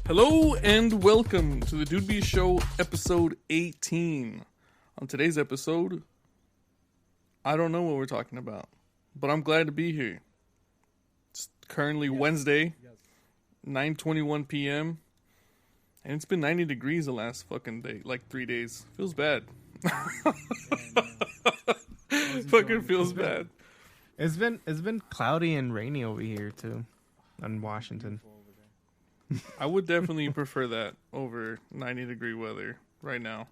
Hello and welcome to the Dude B Show, episode 18. On today's episode, I don't know what we're talking about, but I'm glad to be here. It's currently Wednesday, 9:21 p.m., and it's been 90 degrees the last fucking day, like 3 days. Feels bad. Fucking feels bad. It's been cloudy and rainy over here too, in Washington. I would definitely prefer that over 90-degree weather right now.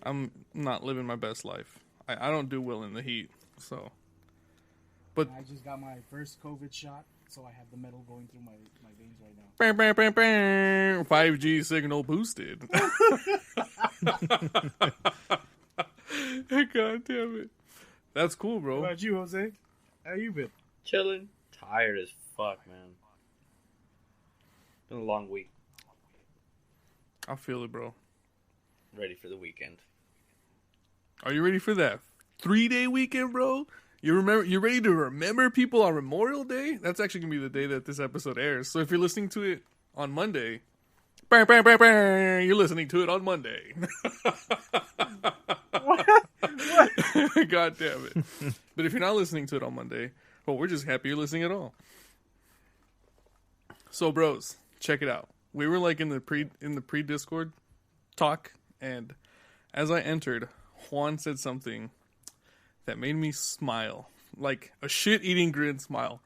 I'm not living my best life. I don't do well in the heat, so. But I just got my first COVID shot, so I have the metal going through my veins right now. bam, bam, bam, bam, 5G signal boosted. God damn it. That's cool, bro. What about you, Jose? How you been? Chilling. Tired as fuck, man. Been a long week. I feel it, bro. Ready for the weekend. Are you ready for that 3-day weekend, bro? You ready to remember people on Memorial Day? That's actually gonna be the day that this episode airs. So if you're listening to it on Monday, bam, bam, bam, bam, you're listening to it on Monday. What? God damn it. But if you're not listening to it on Monday, well, we're just happy you're listening at all. So, bros, check it out. We were like in the pre-Discord talk, and as I entered, Juan said something that made me smile, like a shit-eating grin smile.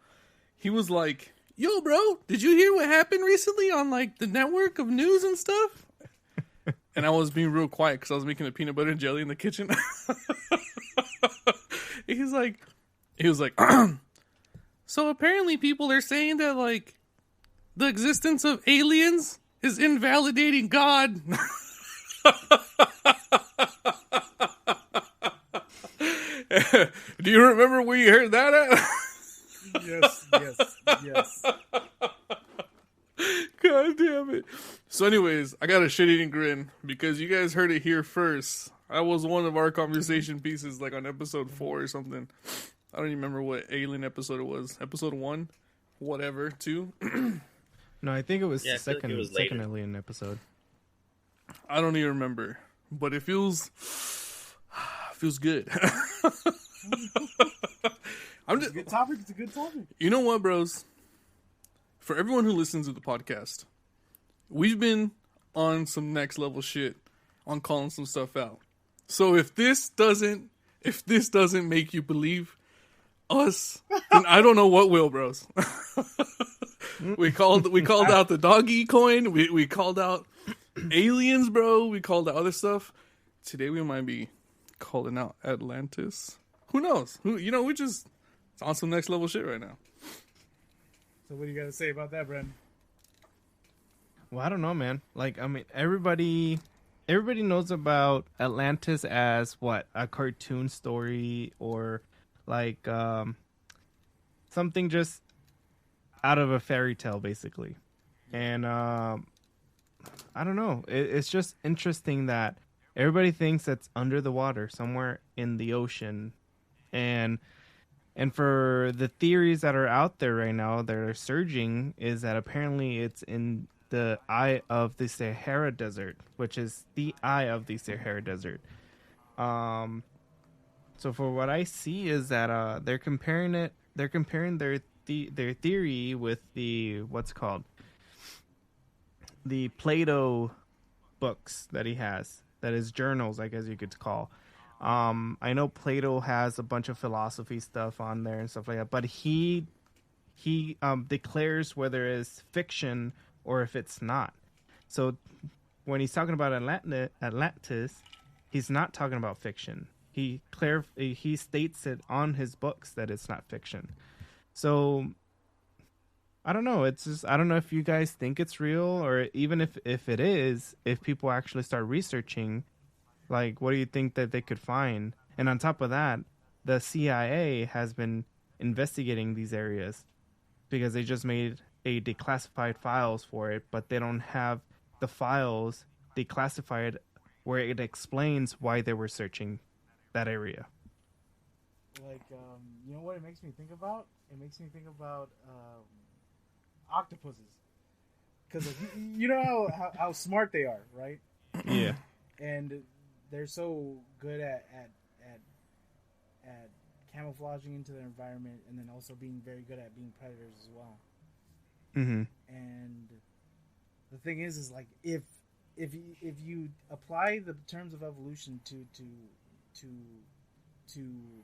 He was like, "Yo, bro, did you hear what happened recently on like the network of news and stuff?" And I was being real quiet because I was making a peanut butter and jelly in the kitchen. He was like, so apparently people are saying that like the existence of aliens is invalidating God. Do you remember where you heard that at? Yes. God damn it. So anyways, I got a shit-eating grin because you guys heard it here first. That was one of our conversation pieces, like on episode 4 or something. I don't even remember what alien episode it was. Episode 1? Whatever. 2? No, I think it was Yeah, the I feel like second it was later. second alien episode. I don't even remember. But it feels good. It's a good topic. It's a good topic. You know what, bros? For everyone who listens to the podcast, we've been on some next level shit on calling some stuff out. So if this doesn't make you believe us, then I don't know what will, bros. we called out the doggy coin. We called out aliens, bro. We called out other stuff. Today we might be calling out Atlantis. Who knows? We're just on some next level shit right now. So what do you got to say about that, Bren? Well, I don't know, man. Like, I mean, everybody knows about Atlantis as what, a cartoon story or like something just out of a fairy tale, basically. And I don't know. It's just interesting that everybody thinks it's under the water, somewhere in the ocean, and for the theories that are out there right now that are surging is that apparently it's in the eye of the Sahara Desert, which is the eye of the Sahara Desert. So for what I see is that they're comparing their theory with the what's called the Plato books that he has, that is journals, I guess you could call. I know Plato has a bunch of philosophy stuff on there and stuff like that, but he declares whether it's fiction or if it's not. So when he's talking about Atlantis, he's not talking about fiction. He states it on his books that it's not fiction. So I don't know. It's just, I don't know if you guys think it's real, or even if it is, if people actually start researching, like, what do you think that they could find? And on top of that, the CIA has been investigating these areas because they just made a declassified files for it, but they don't have the files declassified where it explains why they were searching that area. Like, you know what it makes me think about? It makes me think about octopuses. because you know how smart they are, right? Yeah. And they're so good at camouflaging into their environment, and then also being very good at being predators as well. Mm-hmm. And the thing is like if you apply the terms of evolution to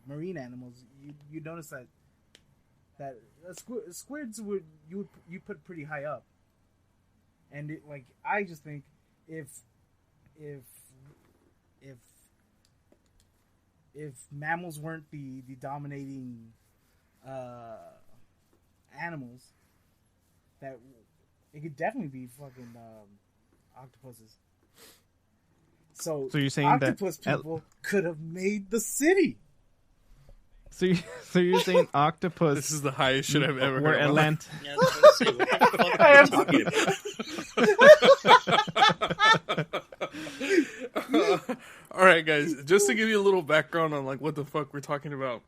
marine animals, you notice that squids would put pretty high up. And I just think if mammals weren't the dominating animals, that it could definitely be fucking octopuses. So you're saying octopus people could have made the city. So you're saying octopus? This is the highest shit I've ever were heard. Atlantis. Yeah, I was gonna say, what the fuck are you talking about? All right, guys. Just to give you a little background on like what the fuck we're talking about,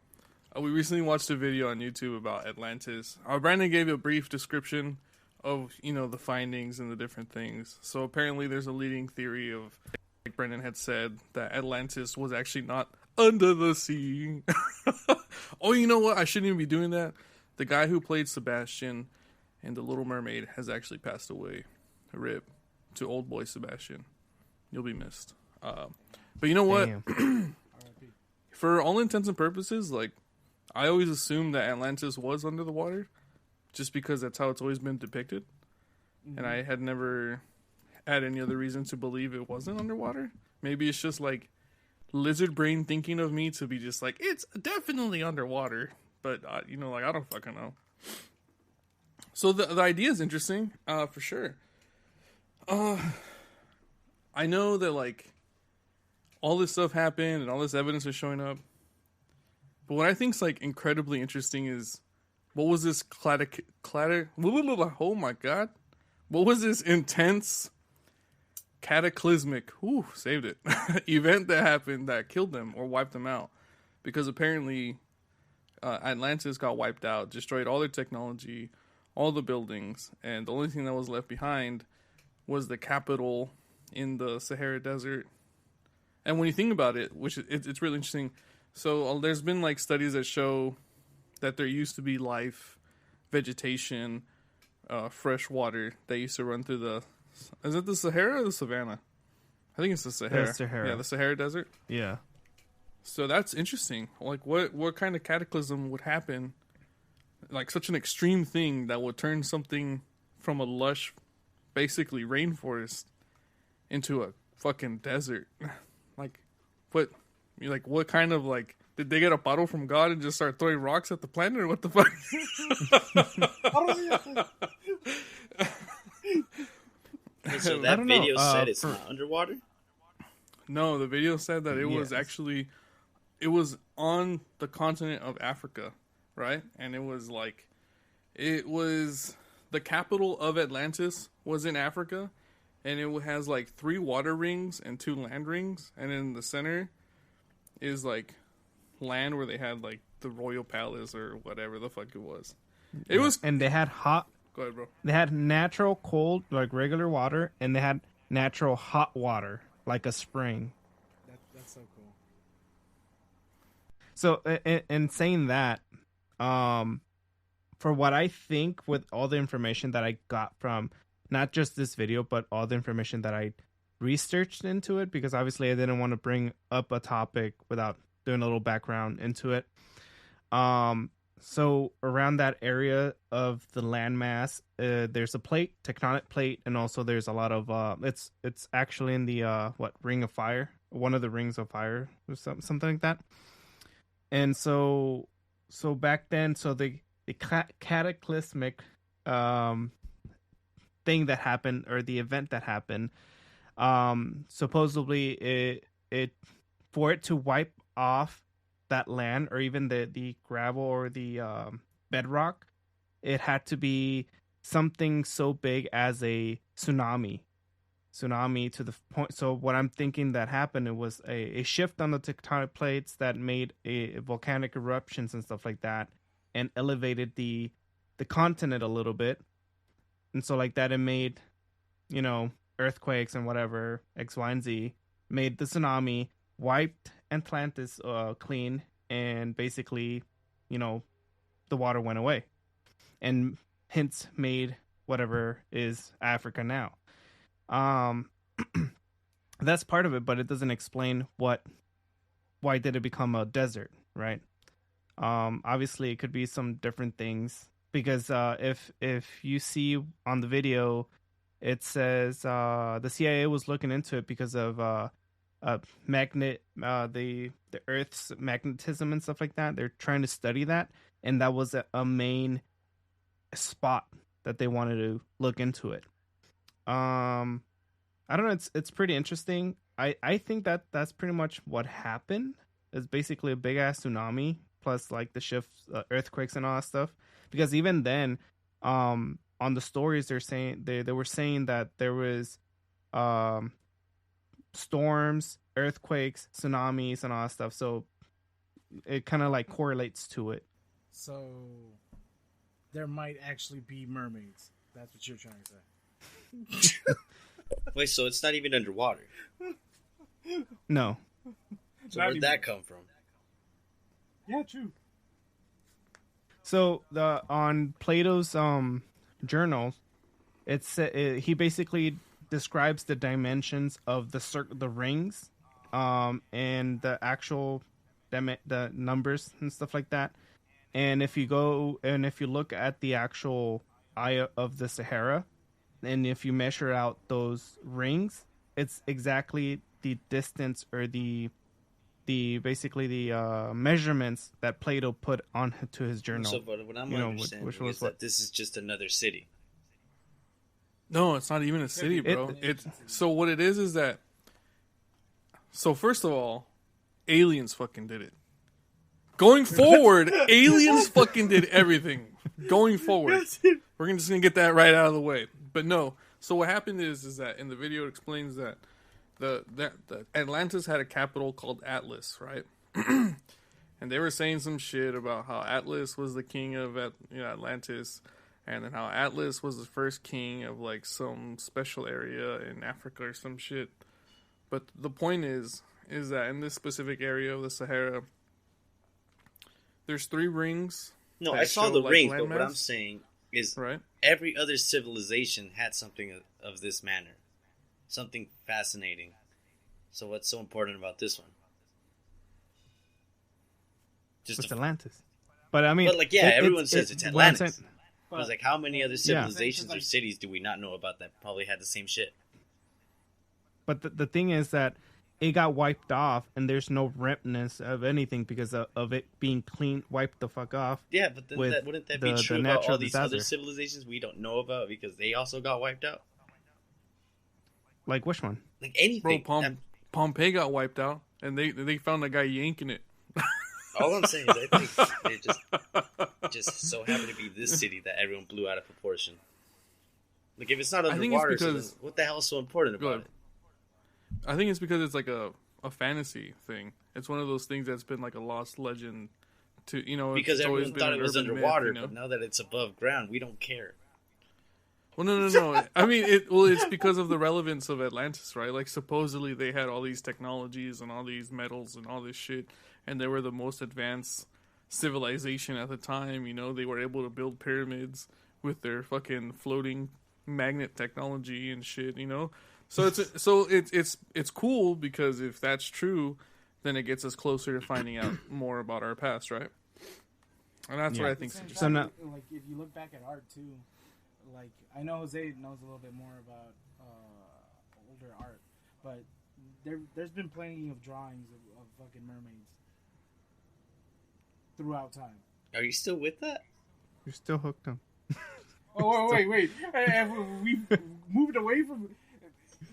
we recently watched a video on YouTube about Atlantis. Brandon gave a brief description of the findings and the different things. So apparently, there's a leading theory of, like Brendan had said, that Atlantis was actually not under the sea. Oh, you know what? I shouldn't even be doing that. The guy who played Sebastian in The Little Mermaid has actually passed away. RIP to old boy Sebastian. You'll be missed. But you know what? For all intents and purposes, like, I always assumed that Atlantis was under the water, just because that's how it's always been depicted. Mm-hmm. And I had never had any other reason to believe it wasn't underwater. Maybe it's just like lizard brain thinking of me to be just like, it's definitely underwater. But, I don't fucking know. So the idea is interesting, for sure. I know that, like, all this stuff happened and all this evidence is showing up. But what I think is, like, incredibly interesting is, what was this oh my god. What was this intense, cataclysmic, saved it, event that happened that killed them or wiped them out? Because apparently Atlantis got wiped out, destroyed all their technology, all the buildings, and the only thing that was left behind was the capital in the Sahara Desert. And when you think about it, which it's really interesting, so there's been like studies that show that there used to be life, vegetation, fresh water that used to run through is it the Sahara or the Savannah? I think it's the Sahara. The Sahara. Yeah, the Sahara Desert. Yeah. So that's interesting. Like, what kind of cataclysm would happen? Like, such an extreme thing that would turn something from a lush, basically rainforest, into a fucking desert. Like, what kind of, like, did they get a bottle from God and just start throwing rocks at the planet, or what the fuck? So that video said it's not underwater? No, the video said that it was actually, it was on the continent of Africa, right? And it was the capital of Atlantis was in Africa, and it has like 3 water rings and 2 land rings, and in the center is like land where they had like the royal palace or whatever the fuck it was. It was, and they had hot. Go ahead, bro. They had natural cold, like regular water, and they had natural hot water, like a spring. That's so cool. So, in saying that, for what I think, with all the information that I got from not just this video, but all the information that I researched into it, because obviously I didn't want to bring up a topic without doing a little background into it. So around that area of the landmass, there's a tectonic plate, and also there's a lot of it's actually in the Ring of Fire, one of the rings of fire, or something like that. And so back then, so the cataclysmic thing that happened, or the event that happened, supposedly it for it to wipe off that land, or even the gravel or the bedrock, it had to be something so big as a tsunami to the point. So what I'm thinking that happened, it was a shift on the tectonic plates that made a volcanic eruptions and stuff like that, and elevated the continent a little bit. And so like that, it made earthquakes and whatever, X, Y, and Z, made the tsunami, wiped Atlantis clean, and basically, the water went away. And hence made whatever is Africa now. That's part of it, but it doesn't explain why did it become a desert, right? Obviously it could be some different things, because if you see on the video, it says the CIA was looking into it because of the Earth's magnetism and stuff like that. They're trying to study that, and that was a main spot that they wanted to look into it. I don't know. It's pretty interesting. I think that's pretty much what happened. It's basically a big ass tsunami plus like the shifts, earthquakes and all that stuff. Because even then, on the stories they're saying they were saying that there was storms, earthquakes, tsunamis, and all that stuff. So it kind of like correlates to it. So there might actually be mermaids. That's what you're trying to say. Wait, so it's not even underwater? No. So where'd that come from? Yeah, true. So on Plato's journal, he basically describes the dimensions of the rings, and the actual the numbers and stuff like that. And if you look at the actual eye of the Sahara, and if you measure out those rings, it's exactly the distance or the basically the measurements that Plato put on to his journal. So what I'm understanding is that this is just another city. No, it's not even a city, bro. So what it is that. So first of all, aliens fucking did it. Going forward, aliens fucking did everything. Going forward, we're just gonna get that right out of the way. But no. So what happened is that in the video it explains that the Atlantis had a capital called Atlas, right? And they were saying some shit about how Atlas was the king of Atlantis, and then how Atlas was the first king of like some special area in Africa or some shit. But the point is that in this specific area of the Sahara, there's 3 rings. No, I saw the rings, but what I'm saying is right? Every other civilization had something of this manner. Something fascinating. So what's so important about this one? It's Atlantis. But I mean... But everyone says it's Atlantis. I was like, how many other civilizations or cities do we not know about that probably had the same shit? But the thing is that it got wiped off, and there's no remnants of anything because of it being clean, wiped the fuck off. Yeah, but then wouldn't that be true about all these other civilizations we don't know about because they also got wiped out? Like which one? Like anything. Bro, Pompeii got wiped out, and they found a guy yanking it. All I'm saying is I think it just so happened to be this city that everyone blew out of proportion. Like, if it's not underwater, so then what the hell is so important about it? I think it's because it's like a fantasy thing. It's one of those things that's been like a lost legend to, because everyone thought it was underwater, but now that it's above ground, we don't care. Well, no. I mean, it's because of the relevance of Atlantis, right? Like, supposedly they had all these technologies and all these metals and all this shit, and they were the most advanced civilization at the time. They were able to build pyramids with their fucking floating magnet technology and shit. So it's cool because if that's true, then it gets us closer to finding out more about our past, right? And that's what I think. So now, like, if you look back at art too, like, I know Jose knows a little bit more about older art, but there's been plenty of drawings of fucking mermaids throughout time. Are you still with that? You're still hooked on. Oh wait! We've moved away from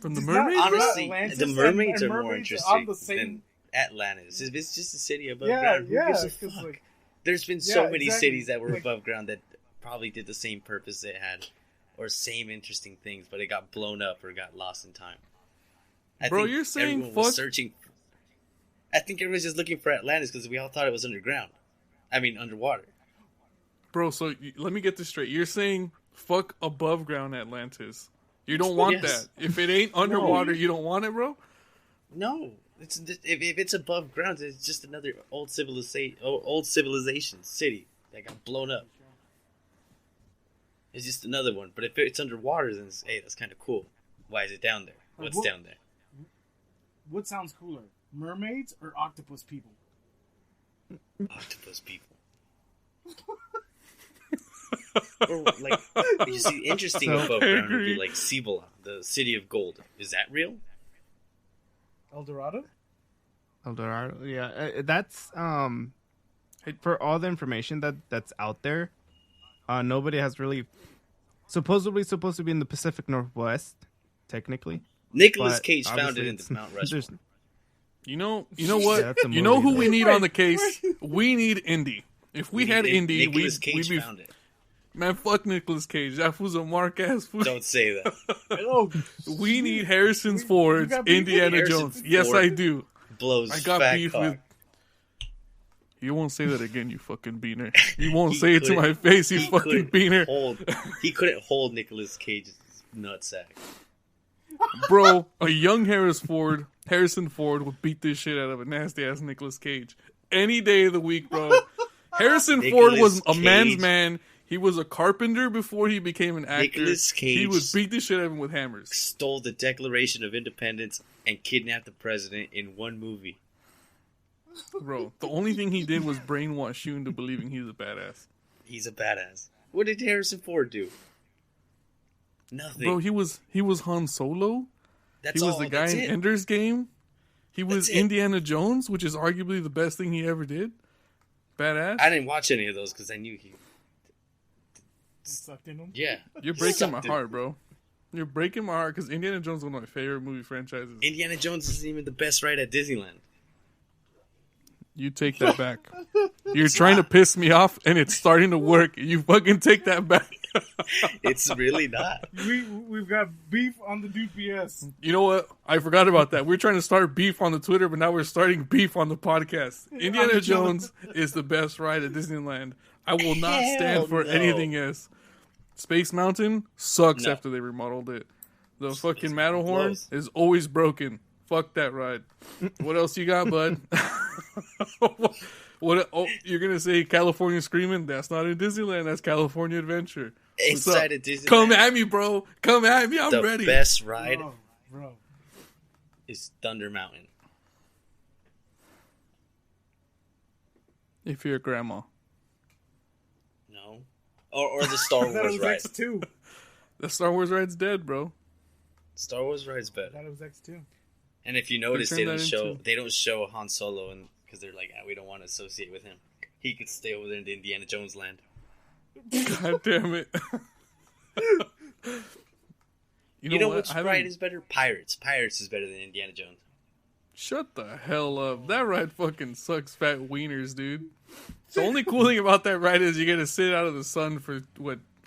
the mermaids. Honestly, the mermaids are more interesting than Atlantis. It's just a city above ground. Who gives a fuck? Like, there's been so many cities that were above ground that probably did the same purpose it had, or same interesting things, but it got blown up or got lost in time. Bro, you're saying everyone was searching. I think everyone's just looking for Atlantis because we all thought it was underground. I mean, underwater. Bro, so let me get this straight. You're saying fuck above ground Atlantis. You don't want that. If it ain't underwater, you don't want it, bro? No. If it's above ground, it's just another old civilization city that got blown up. It's just another one. But if it's underwater, then hey, that's kind of cool. Why is it down there? What's down there? What sounds cooler, mermaids or octopus people? Octopus people. Or like, you see, interesting above ground would be like Cibola, the city of gold. Is that real? El Dorado, yeah. That's for all the information that's out there. Nobody has really supposedly supposed to be in the Pacific Northwest, technically. Nicolas Cage found it in the Mount Rushmore. You know what? You know who we need on the case? We need Indy. If we had Indy, Nicolas Cage found it. Man, fuck Nicolas Cage. That fool's a mark-ass fool. Don't say that. We need Harrison Ford's Indiana Jones. Yes, I do. Blows I got fat beef cock. with... You won't say that again, you fucking beaner. You won't say it to my face, you fucking beaner. He couldn't hold Nicolas Cage's nutsack. Bro, a young Harrison Ford would beat this shit out of a nasty-ass Nicolas Cage. Any day of the week, bro. Harrison Ford was a man's man. He was a carpenter before he became an actor. Nicolas Cage he would beat the shit out of him with hammers. Stole the Declaration of Independence and kidnapped the president in one movie. Bro, the only thing he did was brainwash you into believing he's a badass. He's a badass. What did Harrison Ford do? Nothing. Bro, he was Han Solo. He was the guy in Ender's Game. He was Indiana Jones, which is arguably the best thing he ever did. Badass. I didn't watch any of those because I knew he sucked in them. Yeah. You're breaking my heart, bro. You're breaking my heart because Indiana Jones is one of my favorite movie franchises. Indiana Jones isn't even the best ride at Disneyland. You take that back. You're trying to piss me off, and it's starting to work. You fucking take that back. It's really not. We've got beef on the Dude BS. You know what? I forgot about that. We're trying to start beef on the Twitter, but now we're starting beef on the podcast. Indiana Jones is the best ride at Disneyland. I will not stand for anything else. Space Mountain sucks after they remodeled it. The fucking Matterhorn is always broken. Fuck that ride. What else you got, bud? What? Oh, you're gonna say California Screaming? That's not in Disneyland. That's California Adventure. Inside of Disneyland. Come at me, bro. Come at me. I'm ready. The best ride, bro, is Thunder Mountain. If you're a grandma. No. Or the Star Wars ride. X2. The Star Wars ride's dead, bro. Star Wars ride's better. I thought it was X2. And if you notice, they don't show Han Solo because they're like, we don't want to associate with him. He could stay over there in the Indiana Jones land. God damn it. You know which ride is better? Pirates. Pirates is better than Indiana Jones. Shut the hell up. That ride fucking sucks fat wieners, dude. The only cool thing about that ride is you get to sit out of the sun for,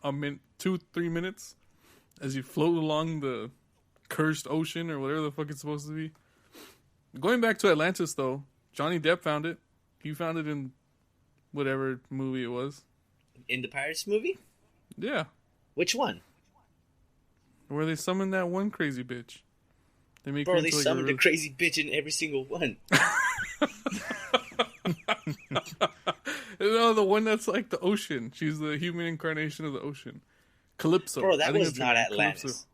a minute, 2-3 minutes as you float along the cursed ocean or whatever the fuck it's supposed to be. Going back to Atlantis, though, Johnny Depp found it. He found it in whatever movie it was. In the Pirates movie? Yeah. Which one? Where they summoned that one crazy bitch. They summoned a crazy bitch in every single one. No, the one that's like the ocean. She's the human incarnation of the ocean. Calypso. Bro, that was not Atlantis. Calypso.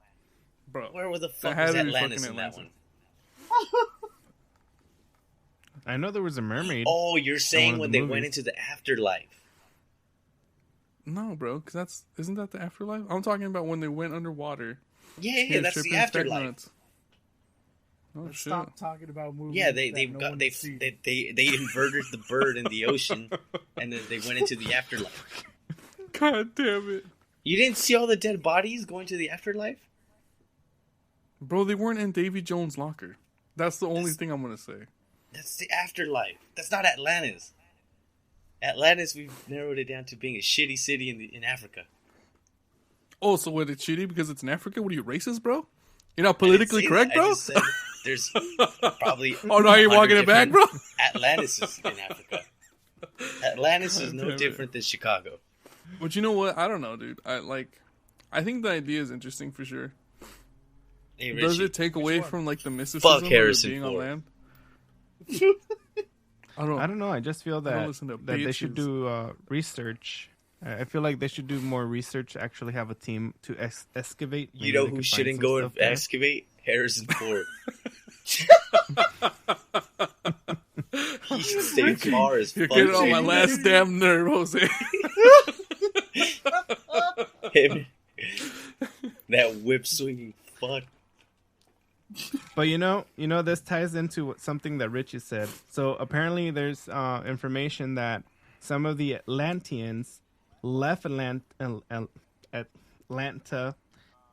Bro, where the fuck was Atlantis in that one? I know there was a mermaid. Oh, you're saying when they went into the afterlife. No, bro, because isn't that the afterlife? I'm talking about when they went underwater. Yeah, that's the afterlife. Oh, shit. Stop talking about movies. Yeah, they inverted the bird in the ocean, and then they went into the afterlife. God damn it! You didn't see all the dead bodies going to the afterlife? Bro, they weren't in Davy Jones' locker. That's the only thing I'm gonna say. That's the afterlife. That's not Atlantis. Atlantis, we've narrowed it down to being a shitty city in Africa. Oh, so what? It's shitty because it's in Africa? What are you, racist, bro? You're not politically correct, bro? I just said there's probably. Oh, no, you're walking it back, bro? Atlantis is in Africa. Atlantis is no different than Chicago. But you know what? I don't know, dude. I think the idea is interesting for sure. Hey, Richie, does it take away from like the mysticism of being on land? I don't know. I just feel that they should do research. I feel like they should do more research. Actually, have a team to excavate. You know who shouldn't go and excavate? Harrison Ford. He stayed far as fuck. You're getting on my last damn nerve, Jose. That whip swinging fuck. But you know, this ties into something that Richie said. So apparently, there's information that some of the Atlanteans left Atlanta.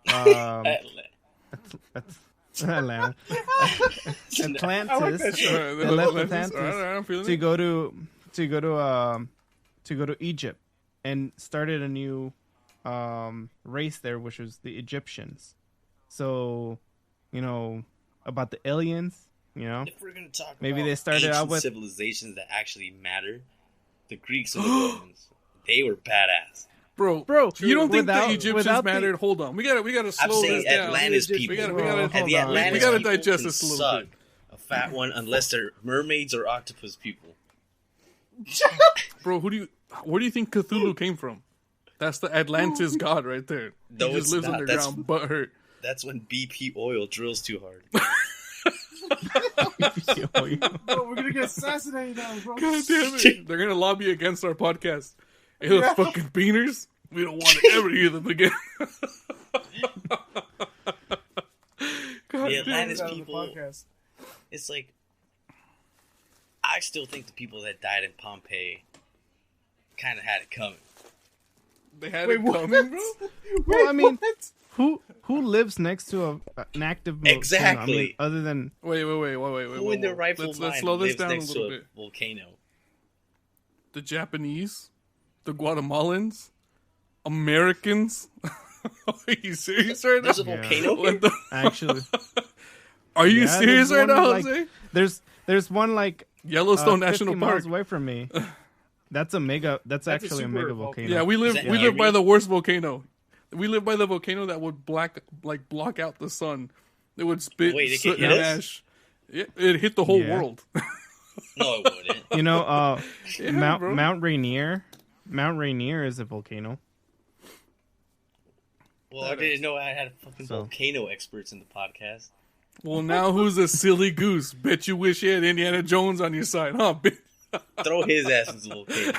Atlantis. They left Atlantis to go to Egypt and started a new race there, which was the Egyptians. So, about the aliens, if we're gonna talk maybe about they started out with civilizations that actually matter, the Greeks or the Romans, they were badass. Bro, you don't think the Egyptians mattered? Hold on, we gotta slow this down. Atlantis people, we gotta digest this a little bit. A fat one, unless they're mermaids or octopus people. Bro, where do you think Cthulhu came from? That's the Atlantis god right there. He just lives underground, butt hurt. That's when BP oil drills too hard. Bro, we're gonna get assassinated now, bro. God damn it! They're gonna lobby against our podcast. Hey, those fucking beaners. We don't want to ever hear them again. The Atlantis people. It's like, I still think the people that died in Pompeii kind of had it coming. They had it coming, bro. Well, I mean, who lives next to an active volcano? Exactly. I mean, other than wait. Who in their rightful mind let's slow this lives down next a little to bit. Volcano? The Japanese, the Guatemalans, Americans. Are you serious right now? There's a volcano. Actually, are you serious right now, Jose? There's one like Yellowstone National 50 Park miles away from me. That's actually a mega volcano. Yeah, we live by the worst volcano. We live by the volcano that would block out the sun. It would spit soot and ash. It hit the whole world. No, it wouldn't. Mount Rainier. Mount Rainier is a volcano. Well, I didn't know I had fucking volcano experts in the podcast. Well, now who's a silly goose? Bet you wish you had Indiana Jones on your side, huh? Throw his ass in the volcano.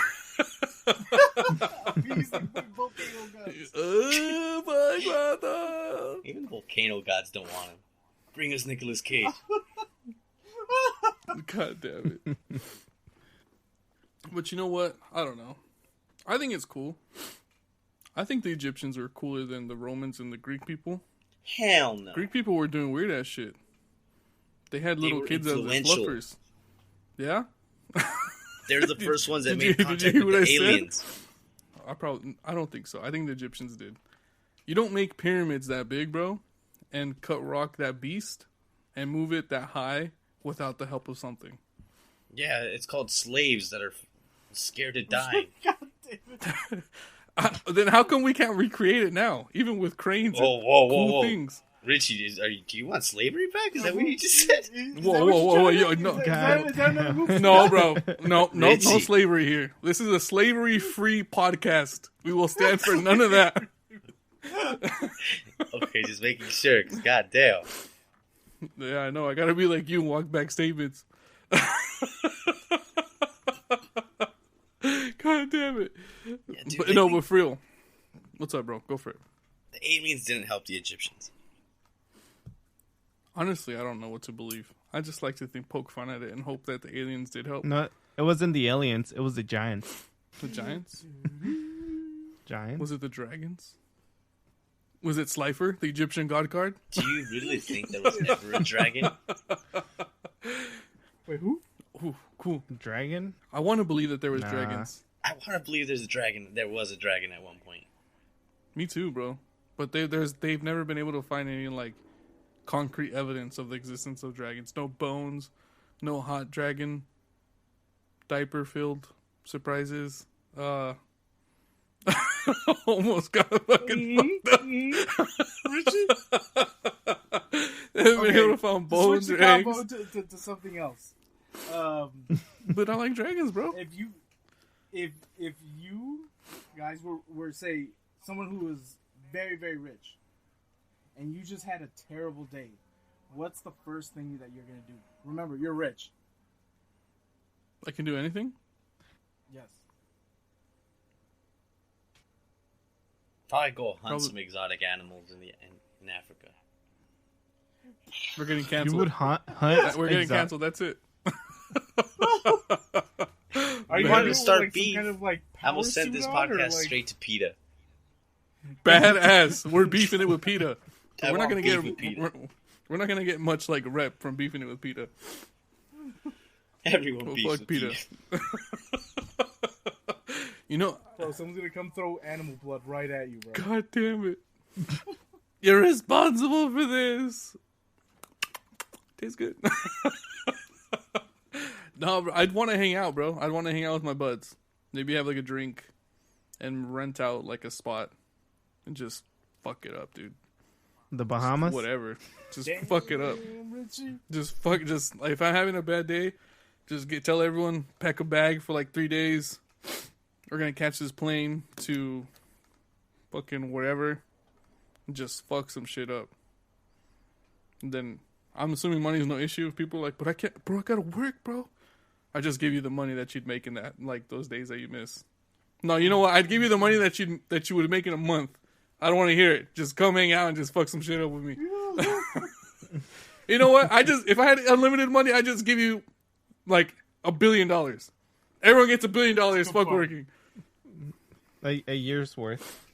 Even volcano gods don't want him. Bring us Nicolas Cage. God damn it. But you know what? I don't know. I think it's cool. I think the Egyptians are cooler than the Romans and the Greek people. Hell no. Greek people were doing weird ass shit. They had little kids as their fluffers. Yeah? They're the first ones that made contact with the aliens. I don't think so. I think the Egyptians did. You don't make pyramids that big, bro, and cut rock that beast and move it that high without the help of something. Yeah, it's called slaves that are scared to die. Then how come we can't recreate it now, even with cranes? Whoa. Things. Richie, do you want slavery back? Is that what you just said? Whoa. Yo, no, no, bro. No slavery here. This is a slavery-free podcast. We will stand for none of that. Okay, just making sure, because goddamn. Yeah, I know. I gotta be like you and walk back statements. God damn it. Yeah, dude, but for real. What's up, bro? Go for it. The aliens didn't help the Egyptians. Honestly, I don't know what to believe. I just like to poke fun at it and hope that the aliens did help. No, it wasn't the aliens. It was the giants. The giants? Giants? Was it the dragons? Was it Slifer, the Egyptian god card? Do you really think there was ever a dragon? Wait, who? Ooh, cool. Dragon? I want to believe that there was dragons. I want to believe there's a dragon. There was a dragon at one point. Me too, bro. But they've never been able to find any concrete evidence of the existence of dragons. No bones, no hot dragon, diaper-filled surprises. Almost got fucking fucked up. able to find bones or eggs. To something else. But I like dragons, bro. If you guys were say someone who was very, very rich, and you just had a terrible day, what's the first thing that you're gonna do? Remember, you're rich. I can do anything? Yes. Probably go hunt some exotic animals in Africa. We're getting canceled. You would hunt? We're getting canceled. That's it. Are you going to start like beef? Kind of like I will send this podcast straight to PETA. Badass. We're beefing it with PETA. We're not gonna get much like rep from beefing it with PETA. Everyone beefs with PETA. You know, bro, someone's gonna come throw animal blood right at you, bro. God damn it! You're responsible for this. Tastes good. No, bro, I'd want to hang out, bro. I'd want to hang out with my buds. Maybe have like a drink and rent out like a spot and just fuck it up, dude. The Bahamas? Whatever. Just fuck it up. Just like, if I'm having a bad day, just tell everyone, pack a bag for like 3 days. We're gonna catch this plane to fucking wherever and just fuck some shit up. And then I'm assuming money is no issue. If people are like, but I can't, bro, I gotta work, bro. I just give you the money that you'd make in that, like those days that you miss. No, you know what? I'd give you the money that you would make in a month. I don't want to hear it. Just come hang out and just fuck some shit up with me. You know what? If I had unlimited money, I'd just give you like $1 billion. Everyone gets $1 billion. Fuck working. A year's worth.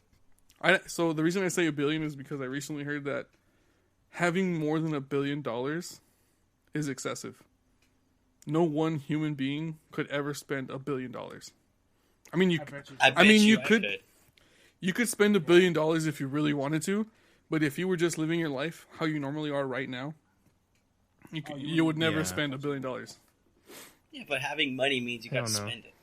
So the reason I say $1 billion is because I recently heard that having more than $1 billion is excessive. No one human being could ever spend $1 billion. I mean, you could spend $1 billion if you really wanted to, but if you were just living your life how you normally are right now, you would never spend $1 billion. Yeah, but having money means you got to spend it.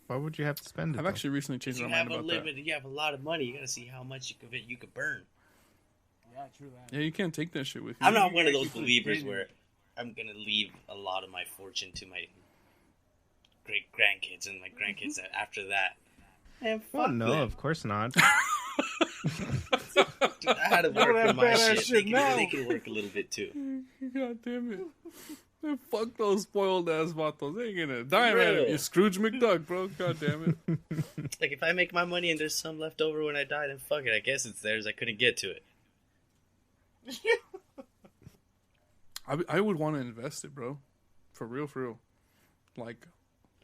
Why would you have to spend it? I've actually recently changed my mind about that. You have a lot of money. You got to see how much you could burn. Yeah, true that. Yeah, you can't take that shit with you. I'm not one of those believers where I'm gonna leave a lot of my fortune to my great grandkids and my grandkids after that. Man, fuck no, them. of course not. Dude, I had to work for my shit. They can work a little bit too. God damn it. Fuck those spoiled ass vatos. They ain't gonna die, man. You Scrooge McDuck, bro. God damn it. Like, if I make my money and there's some left over when I die, then fuck it. I guess it's theirs. I couldn't get to it. I would want to invest it, bro. For real. Like,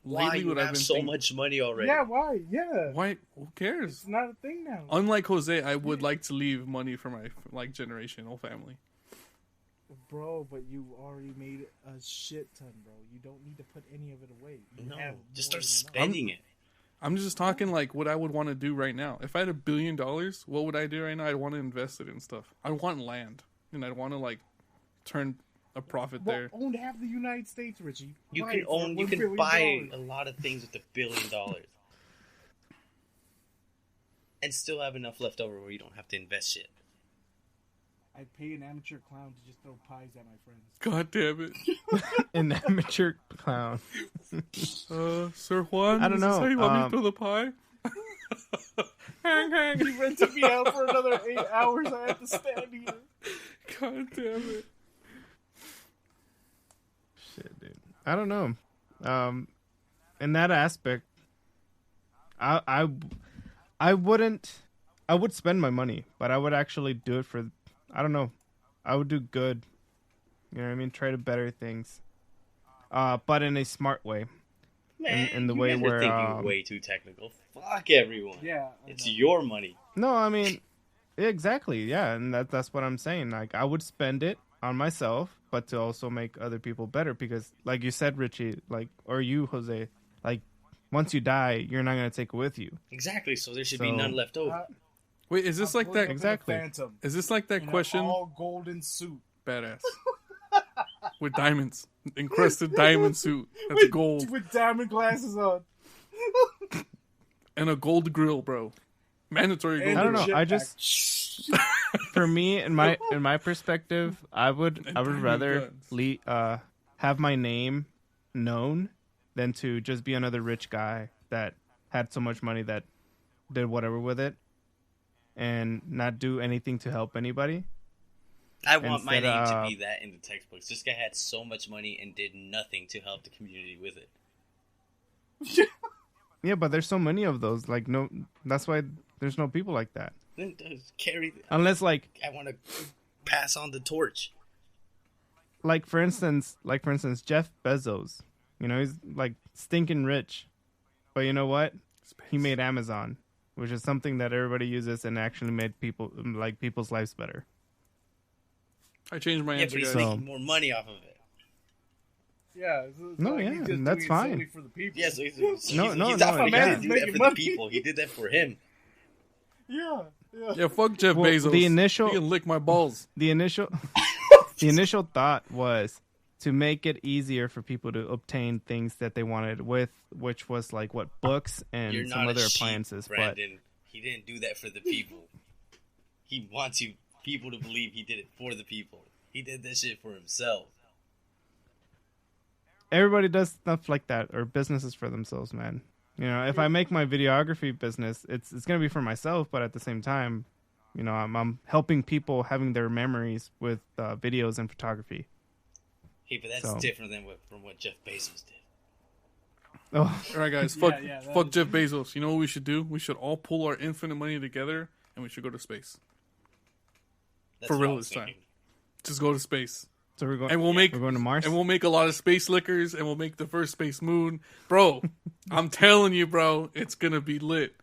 why? Lately, You have so much money already. Yeah, why? Yeah. Why? Who cares? It's not a thing now. Unlike Jose, I would like to leave money for my generational family. Bro, but you already made a shit ton, bro. You don't need to put any of it away. Just start spending it. I'm just talking like what I would want to do right now. If I had $1 billion, what would I do right now? I'd want to invest it in stuff. I want land, and I'd want to like turn a profit there. Own half the United States, Richie. You can buy a lot of things with $1 billion, and still have enough left over where you don't have to invest shit. I'd pay an amateur clown to just throw pies at my friends. God damn it. An amateur clown. Sir Juan, I don't know. Is this how you want me to throw the pie? Hang. He rented me out for another 8 hours. I had to stand here. God damn it. Shit, dude. I don't know. In that aspect, I would spend my money, but I would actually do it for, I don't know, I would do good. You know what I mean? Try to better things. But in a smart way. Man, in the way where thinking way too technical. Fuck everyone. Yeah, it's your money. No, I mean, exactly. Yeah, and that's what I'm saying. Like, I would spend it on myself, but to also make other people better, because, like you said, Richie, like, or you, Jose, like, once you die, you're not gonna take it with you. Exactly. So there should be none left over. Wait, is this like that? Exactly. Is this like that question? All golden suit. Badass. With diamonds. Encrusted diamond suit. That's gold. With diamond glasses on. And a gold grill, bro. Mandatory I don't know. I just, for me, in my perspective, I would rather have my name known than to just be another rich guy that had so much money that did whatever with it and not do anything to help anybody. I want my name to be that in the textbooks. This guy had so much money and did nothing to help the community with it. Yeah, but there's so many of those. Like, no, that's why there's no people like that. Then carry. Unless, like, I want to pass on the torch. Like for instance, Jeff Bezos. You know, he's like stinking rich, but you know what? He made Amazon, which is something that everybody uses and actually made people's lives better. I changed my answer. But he's making more money off of it. Yeah. That's fine. For the people. Yeah, so he's not for the people. He did that for him. Yeah, fuck Jeff Bezos. The initial, he can lick my balls. The initial thought was to make it easier for people to obtain things that they wanted which was like books and some other appliances. Brandon. But he didn't do that for the people. He wants people to believe he did it for the people. He did this shit for himself. Everybody does stuff like that, or businesses for themselves, man. You know, if I make my videography business, it's going to be for myself, but at the same time, you know, I'm helping people having their memories with videos and photography. Hey, but that's different from what Jeff Bezos did. Oh. All right, guys, fuck Jeff Bezos. You know what we should do? We should all pull our infinite money together, and we should go to space. That's for real this time. Just go to space. So we're going to Mars, and we'll make a lot of space liquors, and we'll make the first space moon, bro. I'm telling you, bro, it's gonna be lit.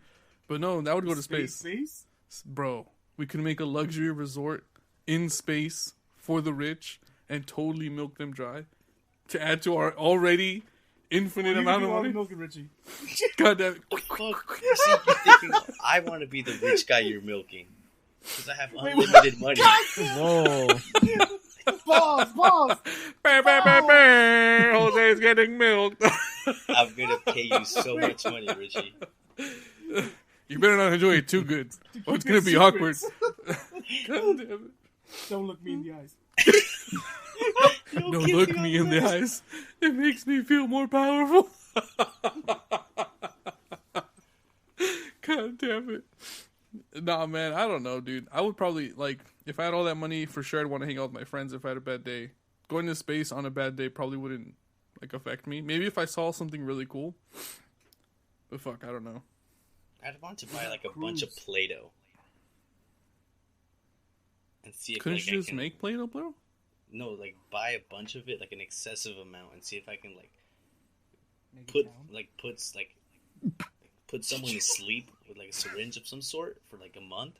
But no, that would go to space, bro. We could make a luxury resort in space for the rich and totally milk them dry to add to our already infinite amount of money. Milking Richie. God damn it! You're thinking, I want to be the rich guy you're milking because I have unlimited money. Whoa. Balls. Jose's getting milked. I'm gonna pay you so much money, Richie. You better not enjoy it too good, or it's gonna be awkward. God damn it! Don't look me in the eyes. Don't look me in the eyes. It makes me feel more powerful. God damn it. Nah, man, I don't know, dude. I would probably, if I had all that money, for sure I'd want to hang out with my friends if I had a bad day. Going to space on a bad day probably wouldn't, affect me. Maybe if I saw something really cool. But fuck, I don't know. I'd want to buy, a bunch of Play-Doh. And see if, Couldn't you just make Play-Doh, bro? No, buy a bunch of it, an excessive amount, and see if I can, put someone to sleep with a syringe of some sort for a month,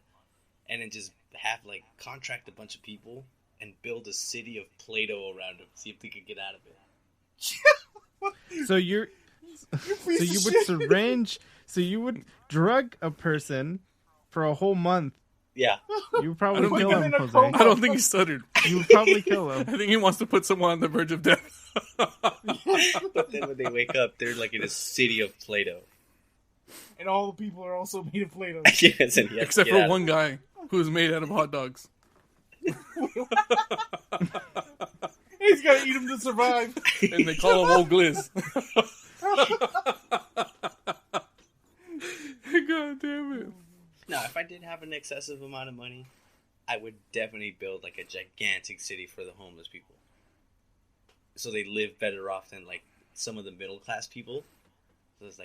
and then just have contract a bunch of people and build a city of Play-Doh around them. See if they can get out of it. So you would syringe. So you would drug a person for a whole month. Yeah. You would probably kill him, Jose. I don't think he stuttered. You would probably kill him. I think he wants to put someone on the verge of death. But then when they wake up, they're in a city of Play-Doh. And all the people are also made of Play-Doh. Yes, and except for one guy who's made out of hot dogs. He's got to eat them to survive. And they call him Old Gliz. God damn it. Now, if I did have an excessive amount of money, I would definitely build a gigantic city for the homeless people. So they live better off than some of the middle class people. So it's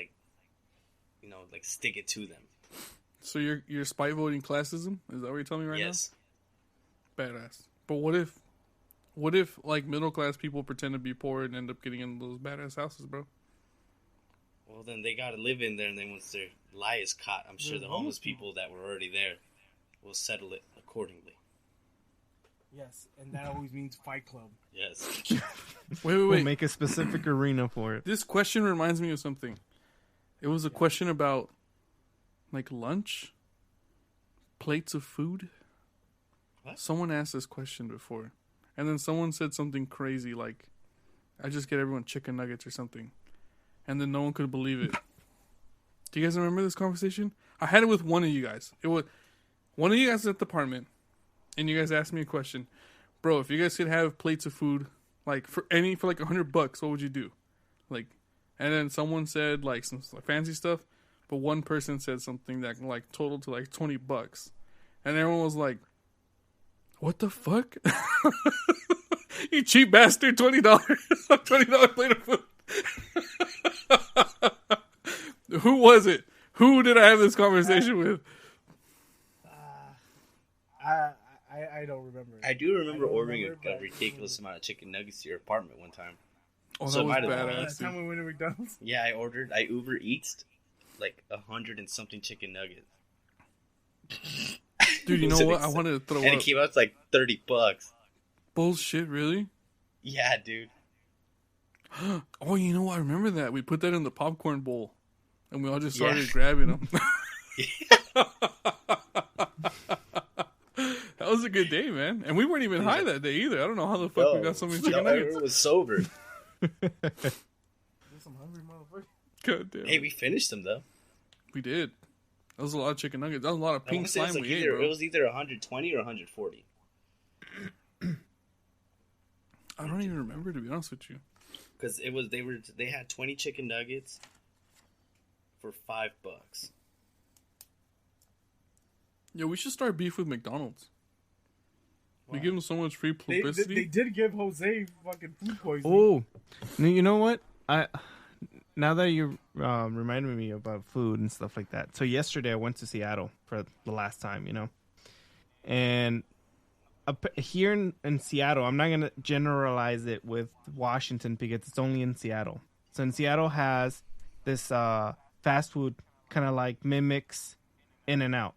stick it to them. So you're spite voting classism? Is that what you're telling me right now? Yes. Badass. But what if middle class people pretend to be poor and end up getting in those badass houses, bro? Well, then they gotta live in there, and then once their lie is caught, I'm sure the homeless people that were already there will settle it accordingly. Yes, and that always means Fight Club. Yes. Wait. We'll make a specific arena for it. This question reminds me of something. It was a question about, lunch? Plates of food? What? Someone asked this question before. And then someone said something crazy I just get everyone chicken nuggets or something. And then no one could believe it. Do you guys remember this conversation? I had it with one of you guys. It was one of you guys at the apartment, and you guys asked me a question. Bro, if you guys could have plates of food, like for like $100, what would you do? Like, and then someone said like some fancy stuff, but one person said something that like totaled to like $20, and everyone was like, "What the fuck? You cheap bastard! $20, $20 plate of food." Who was it? Who did I have this conversation with? I don't remember. I do remember ordering a ridiculous amount of chicken nuggets to your apartment one time. Oh, so that was badass. That time we went to McDonald's? Yeah, I Uber Eats like 100 and something chicken nuggets. Dude, you know what? I wanted to throw up. And it came out to like $30. Bullshit, really? Yeah, dude. Oh, you know what? I remember that. We put that in the popcorn bowl. And we all just started grabbing them. That was a good day, man. And we weren't even high that day either. I don't know how the fuck we got so many chicken nuggets. Everyone was sober. There's some hungry motherfucker. God damn. Hey, we finished them, though. We did. That was a lot of chicken nuggets. That was a lot of pink slime we ate, bro. It was either 120 or 140. I don't even remember, to be honest with you. Because they had 20 chicken nuggets for $5. Yeah, we should start beef with McDonald's. Wow. We give them so much free publicity. They did give Jose fucking food poisoning. Oh, you know what? Now that you reminded me about food and stuff like that. So yesterday I went to Seattle for the last time, you know. And here in Seattle, I'm not going to generalize it with Washington because it's only in Seattle. So in Seattle has this fast food kind of like mimics In-N-Out.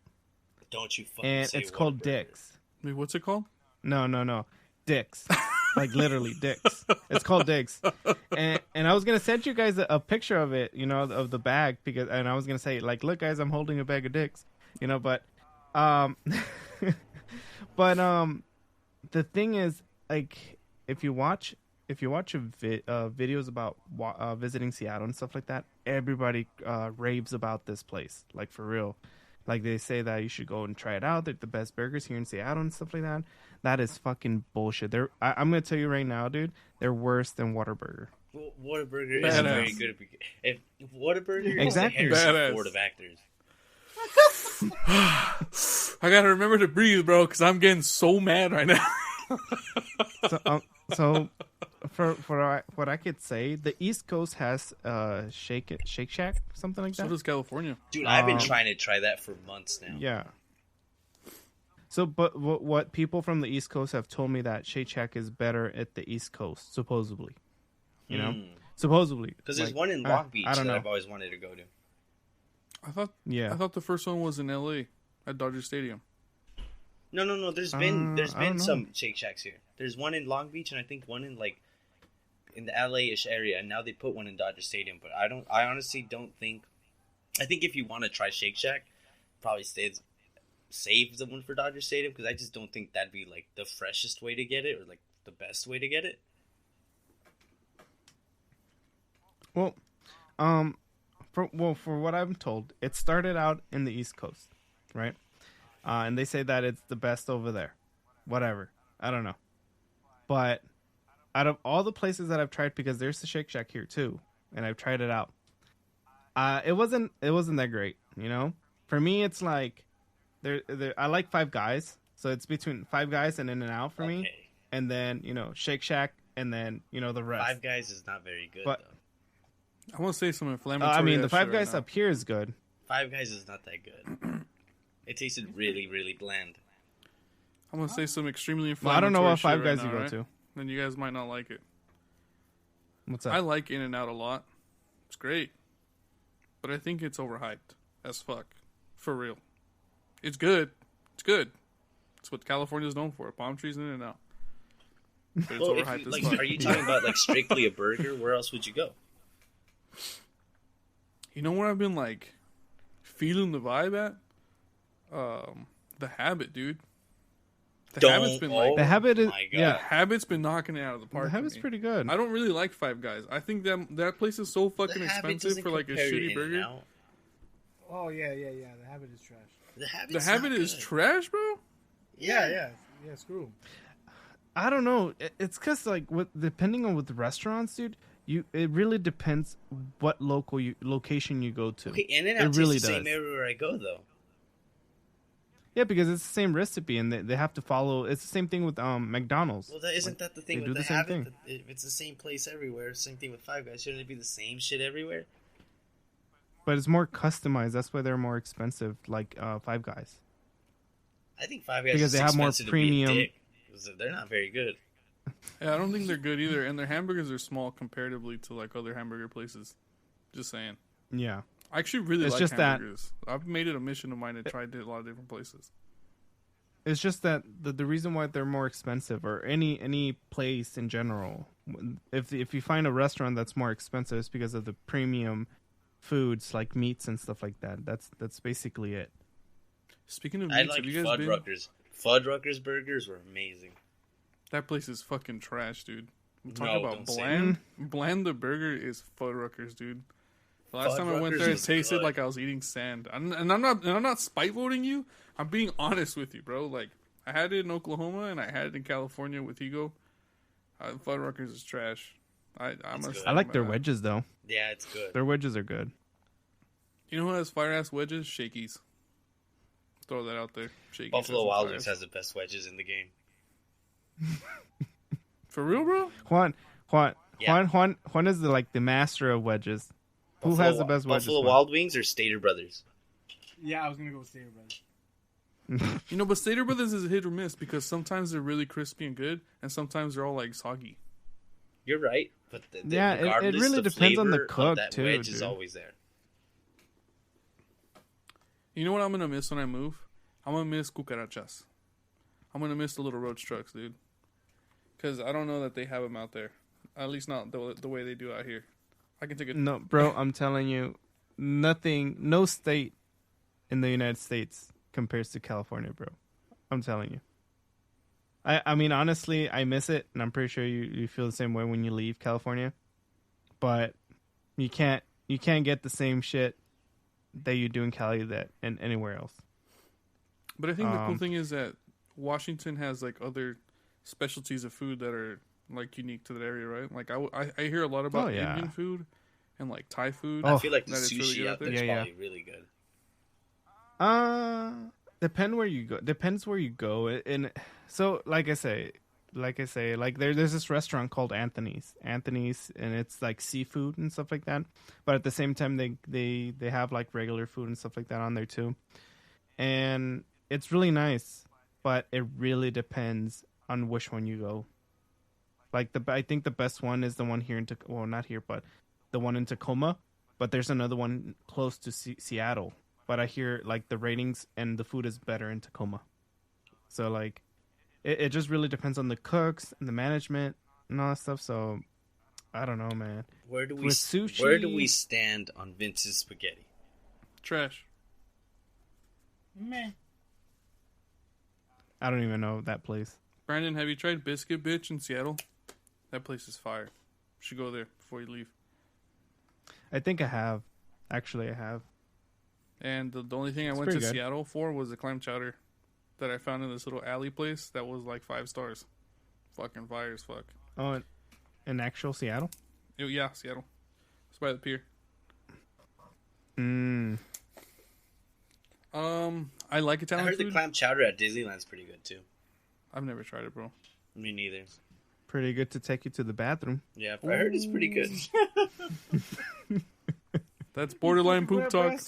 Don't you fucking and say it's called Dick's. Wait, what's it called? No. Dick's. Like literally Dick's. It's called Dick's. And I was gonna send you guys a picture of it, you know, of the bag and I was gonna say like, look guys, I'm holding a bag of Dick's, you know, but the thing is, like, if you watch videos about visiting Seattle and stuff like that, everybody raves about this place, like for real. Like they say that you should go and try it out. They're the best burgers here in Seattle and stuff like that. That is fucking bullshit. I'm gonna tell you right now, dude. They're worse than Whataburger. Whataburger isn't very good. If Whataburger exactly is the Harrison Ford of actors. I gotta remember to breathe, bro, because I'm getting so mad right now. So for what I could say, the East Coast has Shake Shack, something like that. So does California. Dude, I've been trying to try that for months now. Yeah. So, but what people from the East Coast have told me that Shake Shack is better at the East Coast, supposedly. You know, supposedly. Because there's one in Long Beach that I've always wanted to go to. I thought the first one was in LA at Dodger Stadium. No. There's been some Shake Shacks here. There's one in Long Beach, and I think one in in the LA-ish area, and now they put one in Dodger Stadium. But I honestly don't think. I think if you want to try Shake Shack, probably save the one for Dodger Stadium because I just don't think that'd be like the freshest way to get it or like the best way to get it. Well, for what I'm told, it started out in the East Coast, right? And they say that it's the best over there. Whatever. I don't know. But out of all the places that I've tried, because there's the Shake Shack here too, and I've tried it out, it wasn't that great, you know? For me, it's like I like Five Guys, so it's between Five Guys and In-N-Out for me, and then, you know, Shake Shack, and then, you know, the rest. Five Guys is not very good, though. I want to say some inflammatory. I mean, the Five Guys up here is good. Five Guys is not that good. It tasted really, really bland. I'm gonna say some extremely inflammatory. Well, I don't know what Five Guys right you now, go to. Then you guys might not like it. What's that? I like In-N-Out a lot. It's great, but I think it's overhyped as fuck. For real, it's good. It's good. It's what California's known for: palm trees and In-N-Out. But it's overhyped as fuck. Are you talking about like strictly a burger? Where else would you go? You know where I've been like feeling the vibe at? The Habit, dude. Habit's been like the Habit is The Habit's been knocking it out of the park. The Habit's pretty good. I don't really like Five Guys. I think that place is so fucking expensive for like a shitty burger. Oh yeah. The Habit is trash. The Habit is trash, bro. Yeah. Screw 'em. I don't know. It's because like depending on with restaurants, dude. It really depends what location you go to. Okay, and it really the same everywhere I go though. Yeah, because it's the same recipe, and they have to follow. It's the same thing with McDonald's. Well, isn't that the thing with the Habit? If it's the same place everywhere, same thing with Five Guys. Shouldn't it be the same shit everywhere? But it's more customized. That's why they're more expensive, like Five Guys. I think Five Guys because they have more premium. They're not very good. Yeah, I don't think they're good either, and their hamburgers are small comparatively to like other hamburger places. Just saying. Yeah, I actually really like hamburgers. I've made it a mission of mine to try a lot of different places. It's just that the reason why they're more expensive, or any place in general, if you find a restaurant that's more expensive, it's because of the premium foods like meats and stuff like that. That's basically it. Speaking of meats, have you guys been? Fuddruckers burgers were amazing. That place is fucking trash, dude. I'm talking about Bland. Bland the burger is Fuddruckers, dude. The last time I went there, it tasted like I was eating sand. And I'm not spite voting you. I'm being honest with you, bro. Like, I had it in Oklahoma and I had it in California with Higo. Fuddruckers is trash. I like their wedges though. Yeah, it's good. Their wedges are good. You know who has fire ass wedges? Shakey's. Throw that out there. Shakey's Buffalo Wild Wings has the best wedges in the game. For real, bro? Juan is the master of wedges. Who has the best wedges? Buffalo Wild Wings or Stater Brothers? Yeah, I was gonna go with Stater Brothers. But Stater Brothers is a hit or miss because sometimes they're really crispy and good, and sometimes they're all like soggy. You're right, but it really depends on the cook that too. Wedge is always there. You know what I'm gonna miss when I move? I'm gonna miss cucarachas. I'm gonna miss the little roach trucks, dude. Because I don't know that they have them out there. At least not the way they do out here. I can take it. No, bro, I'm telling you, no state in the United States compares to California, bro. I'm telling you. I mean, honestly, I miss it, and I'm pretty sure you feel the same way when you leave California. But you can't get the same shit that you do in Cali and anywhere else. But I think the cool thing is that Washington has like other specialties of food that are like unique to that area, right? Like I hear a lot about Indian food and like Thai food. I feel like the sushi out there is probably really good. Depends where you go. And so like I say, like there's this restaurant called Anthony's, and it's like seafood and stuff like that. But at the same time, they have like regular food and stuff like that on there too, and it's really nice. But it really depends on which one you go. Like I think the best one is the one here not here, but the one in Tacoma. But there's another one close to Seattle. But I hear like the ratings and the food is better in Tacoma. So like, it just really depends on the cooks and the management and all that stuff. So I don't know, man. Where do we stand on Vince's spaghetti? Trash. Meh. I don't even know that place. Brandon, have you tried Biscuit Bitch in Seattle? That place is fire. You should go there before you leave. I think I have. Actually, I have. And the only thing I went to Seattle for was the clam chowder that I found in this little alley place that was like 5 stars. Fucking fire as fuck. Oh, in actual Seattle? Yeah, Seattle. It's by the pier. I like Italian food. I heard the clam chowder at Disneyland's pretty good too. I've never tried it, bro. Me neither. Pretty good to take you to the bathroom. Yeah, I heard it's pretty good. That's borderline poop talk.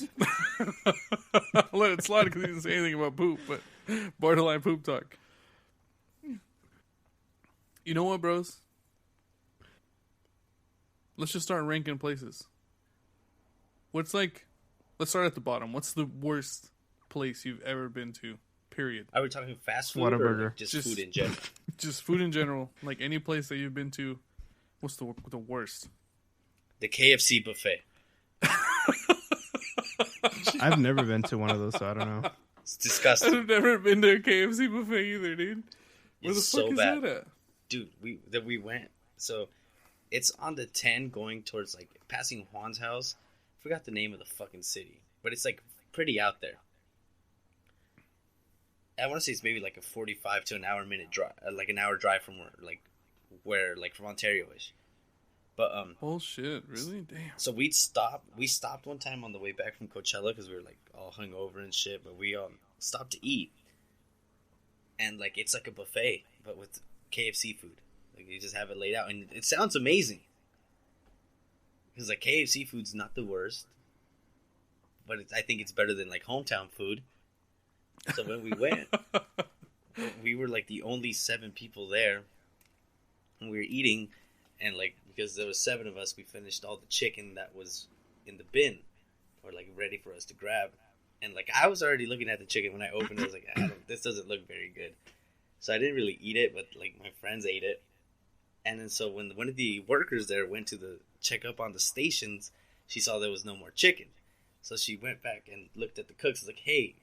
I'll let it slide because he didn't say anything about poop, but borderline poop talk. You know what, bros? Let's just start ranking places. Let's start at the bottom. What's the worst place you've ever been to? Period. Are we talking fast food Whataburger. or just food in general? Just food in general. Like any place that you've been to. What's the worst? The KFC buffet. I've never been to one of those, so I don't know. It's disgusting. I've never been to a KFC buffet either, dude. Where the fuck is that at? Dude, we went. So it's on the 10 going towards like passing Juan's house. I forgot the name of the fucking city, but it's like pretty out there. I want to say it's maybe like a 45 to an hour drive, like an hour drive from where from Ontario-ish. But oh shit, really? Damn. So we stopped one time on the way back from Coachella because we were like all hungover and shit. But we stopped to eat, and like it's like a buffet, but with KFC food. Like you just have it laid out, and it sounds amazing. Because like KFC food's not the worst, but I think it's better than like hometown food. So when we went, we were like the only 7 people there, and we were eating, and like because there was 7 of us, we finished all the chicken that was in the bin, or like ready for us to grab, and like I was already looking at the chicken when I opened it. I was like, this doesn't look very good, so I didn't really eat it, but like my friends ate it, and then so when one of the workers there went to check up on the stations, she saw there was no more chicken, so she went back and looked at the cooks, like, hey.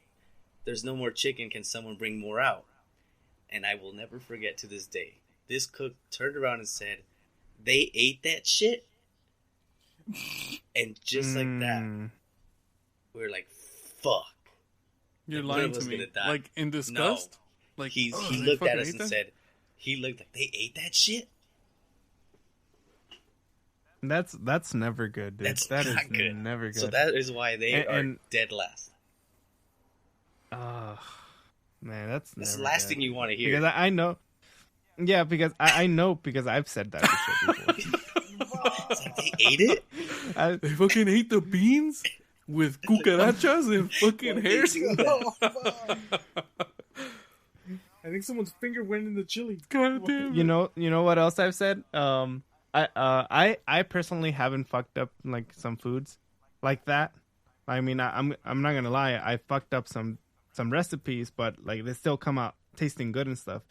There's no more chicken. Can someone bring more out? And I will never forget to this day. This cook turned around and said, they ate that shit? And just like that, we were like, fuck. You're lying to me. Like, in disgust? No. Like he looked at us and said, he looked like, they ate that shit? That's never good, dude. That is good. Never good. So that is why they are dead last. Man, that's the last thing you want to hear. Because I know. Yeah, because I know because I've said that shit before. Like they ate it? They fucking ate the beans with cucarachas and fucking hairs? I think someone's finger went in the chili. God damn it. You know what else I've said? I personally haven't fucked up like some foods like that. I mean, I'm not gonna lie. I fucked up some recipes, but like they still come out tasting good and stuff.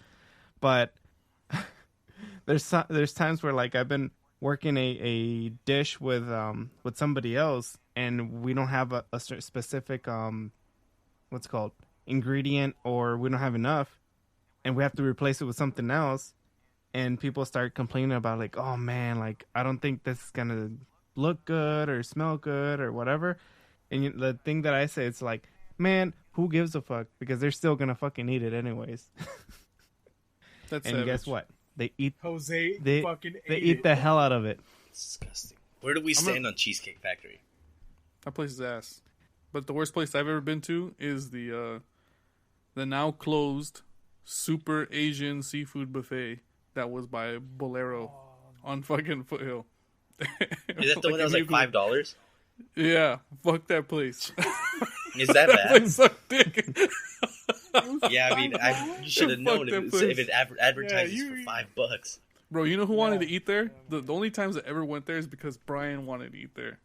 But there's times where like I've been working a dish with somebody else, and we don't have a specific what's it called ingredient, or we don't have enough, and we have to replace it with something else, and people start complaining about like, oh man, like I don't think this is gonna look good or smell good or whatever. And the thing that I say, it's like, man, who gives a fuck? Because they're still gonna fucking eat it anyways. That's and savage. Guess what? They eat. Jose they fucking they ate eat it. the hell out of it. It's disgusting. Where do we stand on Cheesecake Factory? That place is ass. But the worst place I've ever been to is the now closed Super Asian Seafood Buffet that was by Bolero on fucking Foothill. Is that the one that was like $5? Yeah, fuck that place. Is that bad? Suck dick. Yeah, I mean, you should have known if it advertises for $5. Bro, you know who wanted to eat there? The only times I ever went there is because Brian wanted to eat there.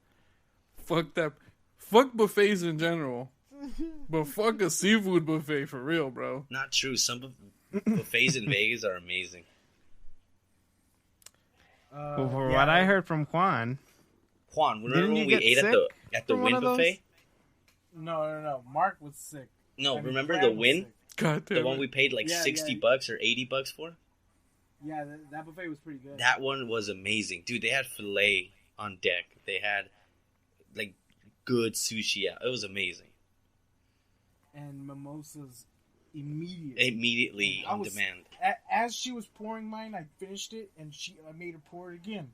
Fuck that. Fuck buffets in general. But fuck a seafood buffet for real, bro. Not true. Some buffets in Vegas are amazing. Well, for what I heard from Juan, remember when we ate at the Wynn buffet? No. Mark was sick. No, remember the Wynn? God damn the one we paid like $60 or $80 for? Yeah, that buffet was pretty good. That one was amazing. Dude, they had filet on deck. They had like good sushi out. It was amazing. And mimosas immediately. Immediately on demand. As she was pouring mine, I finished it, and I made her pour it again.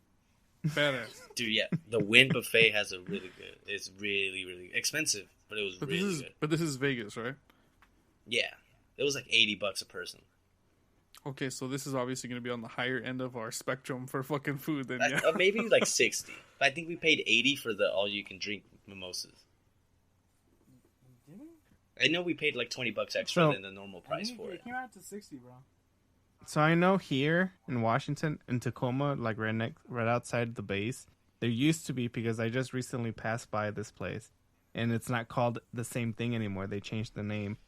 Badass. Dude, yeah. The Wynn buffet has a really good. It's really, really expensive, but it was really good. But this is Vegas, right? Yeah. It was like $80 a person. Okay, so this is obviously going to be on the higher end of our spectrum for fucking food then, yeah. Maybe like 60. But I think we paid 80 for the all-you-can-drink mimosas. Did we? I know we paid like $20 extra than the normal price for it. It came out to 60, bro. So I know here in Washington, in Tacoma, like right outside the base, there used to be, because I just recently passed by this place, and it's not called the same thing anymore. They changed the name.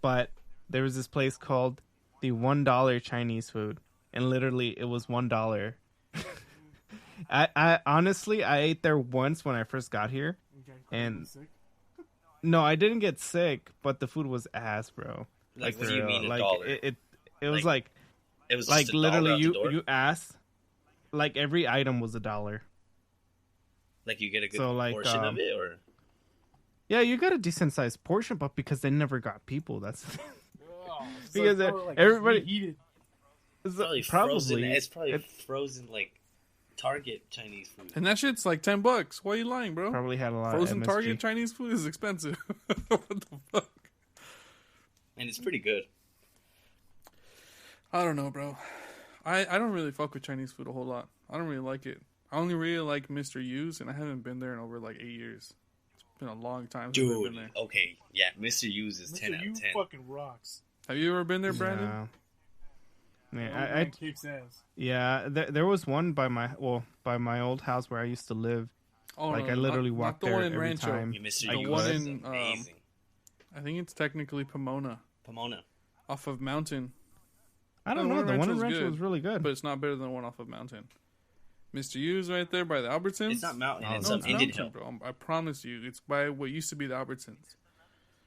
But there was this place called the $1 Chinese food, and literally it was $1. I honestly, I ate there once when I first got here, and no, I didn't get sick, but the food was ass, bro. Like what do you mean a dollar? It was like it was like just literally you asked, like every item was $1. Like you get a good portion of it, or Yeah, you got a decent sized portion, but because they never got people, that's because everybody. It's probably frozen like Target Chinese food. And that shit's like $10. Why are you lying, bro? Probably had a lot frozen of MSG. Target Chinese food is expensive. What the fuck? And it's pretty good. I don't know, bro. I don't really fuck with Chinese food a whole lot. I don't really like it. I only really like Mr. Yu's, and I haven't been there in over like 8 years. It's been a long time since I've been there. Okay, yeah, Mr. Yu's is 10 out of 10. fucking rocks. Have you ever been there, Brandon? Yeah, kicks ass. Yeah, there was one by my old house where I used to live. Oh, like no, I literally not walked the there one in every Rancho. time. The one in amazing. I think it's technically Pomona. Off of Mountain. I don't know. The one in Rancho was really good, but it's not better than the one off of Mountain. Mr. U's right there by the Albertsons. It's not Mountain. It's Indian Hill, bro. I promise you, it's by what used to be the Albertsons.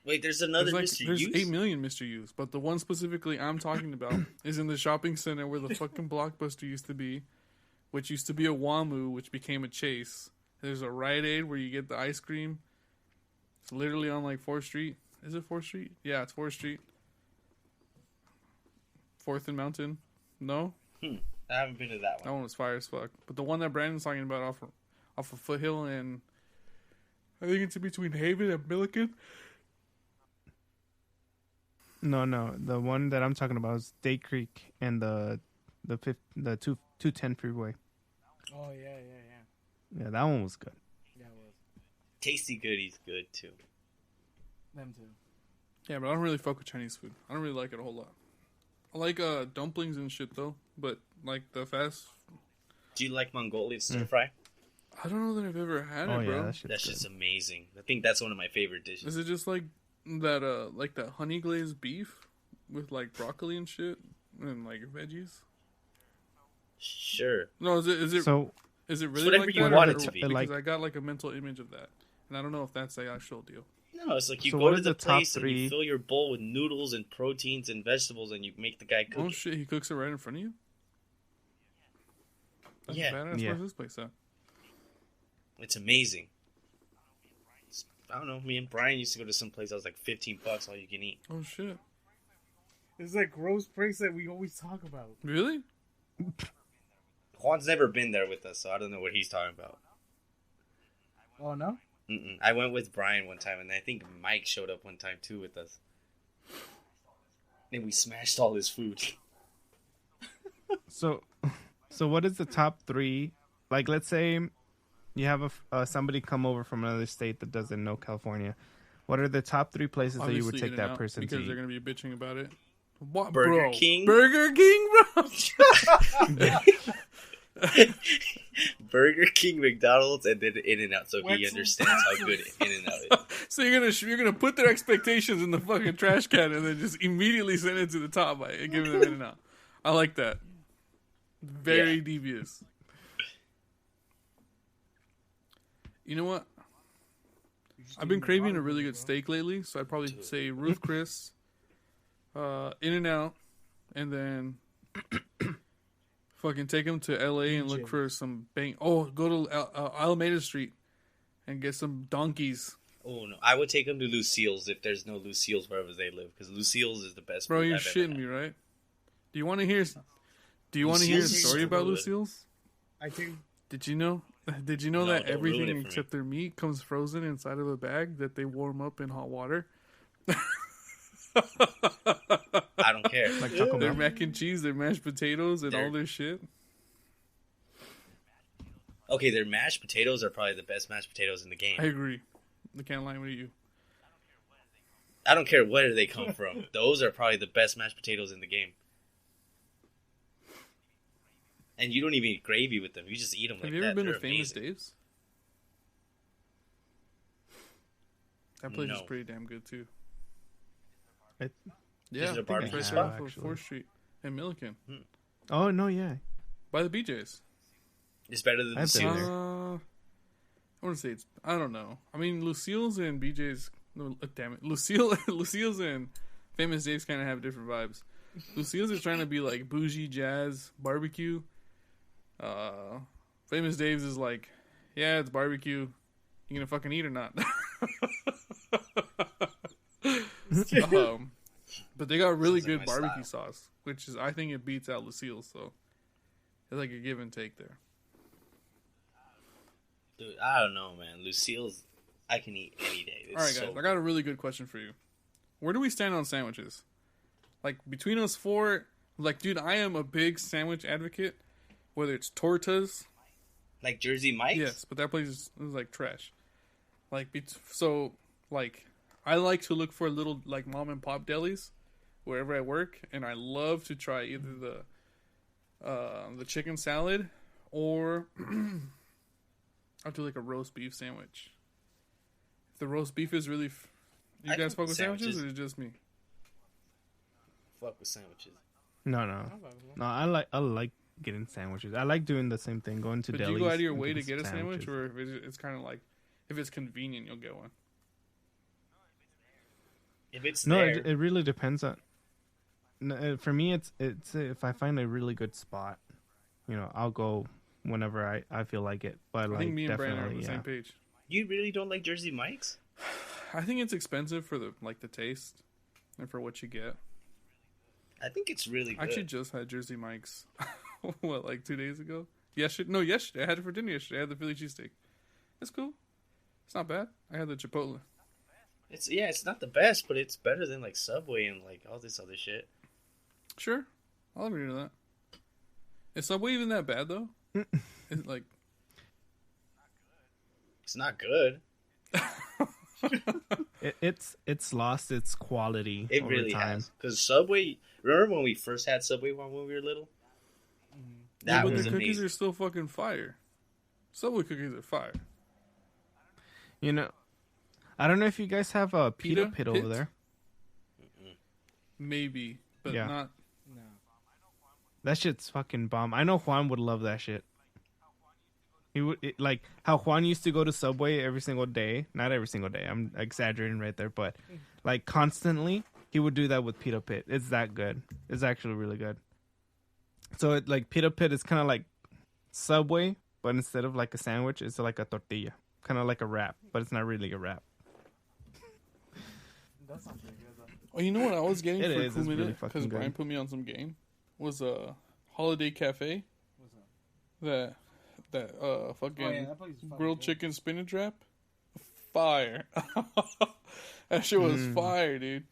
Wait, there's another Mr. U's? There's 8 million Mr. U's, but the one specifically I'm talking about is in the shopping center where the fucking Blockbuster used to be, which used to be a Wamu, which became a Chase. There's a Rite Aid where you get the ice cream. It's literally on like 4th Street. Is it 4th Street? Yeah, it's 4th Street. 4th and Mountain. No? I haven't been to that one. That one was fire as fuck. But the one that Brandon's talking about off of Foothill and I think it's in between Haven and Milliken. No. The one that I'm talking about is Day Creek and the 210 freeway. Oh, yeah. Yeah, that one was good. Yeah, it was. Tasty Goodies good, too. Them too. Yeah, but I don't really fuck with Chinese food. I don't really like it a whole lot. I like dumplings and shit, though. But, like, the fast... Do you like Mongolian stir fry? I don't know that I've ever had it, bro. Yeah, that's just amazing. I think that's one of my favorite dishes. Is it just like that honey glazed beef with like broccoli and shit and like veggies? Sure. No, is it so? Is it really whatever like you that? want it to be? Because I got like a mental image of that, and I don't know if that's the actual deal. No, it's like you go to the place and you fill your bowl with noodles and proteins and vegetables, and you make the guy cook. Oh shit, he cooks it right in front of you. That's badass. Where's this place at? It's amazing. I don't know. Me and Brian used to go to some place that was like $15 all you can eat. Oh shit! It's that gross place that we always talk about. Really? Juan's never been there with us, so I don't know what he's talking about. Oh no? I went with Brian one time, and I think Mike showed up one time too with us. And we smashed all his food. So what is the top 3? Like, let's say you have somebody come over from another state that doesn't know California. What are the top 3 places that you would take that person to? Because they're going to be bitching about it. What, Burger King? Burger King, bro? Burger King, McDonald's, and then In-N-Out, so he understands how good In-N-Out is. So you're gonna put their expectations in the fucking trash can and then just immediately send it to the top by giving them In-N-Out. I like that. Very devious. You know what? I've been craving a really good steak lately, so I'd probably say Ruth Chris, In-N-Out, and then fucking take them to LA and look for some bang. Oh, go to Alameda Street and get some donkeys. Oh no, I would take them to Lucille's if there's no Lucille's wherever they live, because Lucille's is the best. Bro, you're shitting me, right? Do you want to hear a story about Lucille's? I do. Did you know that everything except their meat comes frozen inside of a bag that they warm up in hot water? I don't care. Like Taco Bell. Their mac and cheese, their mashed potatoes, and all their shit. Okay, their mashed potatoes are probably the best mashed potatoes in the game. I agree. I can't lie with you. I don't care where they come from. Those are probably the best mashed potatoes in the game. And you don't even eat gravy with them. You just eat them like that. Have you ever been They're to Famous amazing. Dave's? That place is pretty damn good, too. Is it a barbecue right spot? there off of 4th Street in Milliken. Oh, no, yeah. By the BJ's. It's better than Lucille's. I want to say it's... I don't know. I mean, Lucille's and BJ's... No, damn it. Lucille's and Famous Dave's kind of have different vibes. Lucille's is trying to be like bougie jazz barbecue. Famous Dave's is like, yeah, it's barbecue. You gonna fucking eat or not? But they got really good like barbecue sauce, which is, I think it beats out Lucille's. So it's like a give and take there. Dude, I don't know, man. Lucille's, I can eat any day. All right, guys, I got a really good question for you. Where do we stand on sandwiches? Like, between us four, like, dude, I am a big sandwich advocate. Whether it's tortas. Like Jersey Mike's? Yes, but that place is like trash. Like, so, like, I like to look for little, like, mom and pop delis wherever I work. And I love to try either the chicken salad or I'll do, like, a roast beef sandwich. If the roast beef is really... You guys fuck with sandwiches or is it just me? Fuck with sandwiches. No. I like getting sandwiches. I like doing the same thing, going to delis. Do you go out of your way to get a sandwich, or if it's kind of like, if it's convenient, you'll get one? If it's there. No, it really depends on. For me, it's if I find a really good spot, I'll go whenever I feel like it. But I think me and Brandon are on the same page. You really don't like Jersey Mike's? I think it's expensive for the taste and for what you get. I think it's really good. I actually just had Jersey Mike's, like 2 days ago? Yesterday. I had it for dinner yesterday. I had the Philly cheesesteak. It's cool. It's not bad. I had the Chipotle. It's not the best, but it's better than like Subway and like all this other shit. Sure. I'll agree to that. Is Subway even that bad though? It's like... It's not good. It's lost its quality. It over really time. has. Because Subway, remember when we first had Subway when we were little? That but was the amazing. cookies are still fucking fire. Subway cookies are fire. I don't know if you guys have a pita pit over there. Maybe, but not. No. That shit's fucking bomb. I know Juan would love that shit. He would like how Juan used to go to Subway every single day. Not every single day. I'm exaggerating right there, but like constantly, he would do that with pita pit. It's that good. It's actually really good. So like pita pit is kind of like Subway, but instead of like a sandwich, it's like a tortilla, kind of like a wrap, but it's not really a wrap. That sounds pretty good though. Oh, you know what I was getting for a cool really minute because fucking Brian good. put me on some game was a Holiday Cafe. What's that? That fucking that place is fucking grilled good. chicken spinach wrap. Fire. That shit was fire, dude.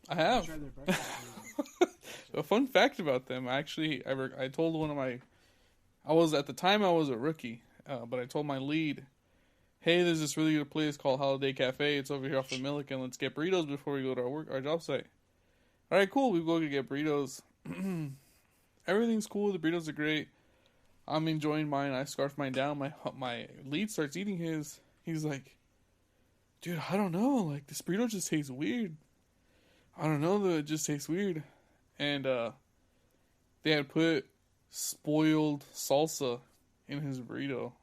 I have. Try their breakfast food. A fun fact about them, actually, I told one of my... at the time I was a rookie, but I told my lead, hey, there's this really good place called Holiday Cafe. It's over here off of Milliken. Let's get burritos before we go to our job site. All right, cool. We go to get burritos. Everything's cool. The burritos are great. I'm enjoying mine. I scarf mine down. My lead starts eating his. He's like, dude, I don't know. Like, this burrito just tastes weird. I don't know, though. It just tastes weird. And they had put spoiled salsa in his burrito.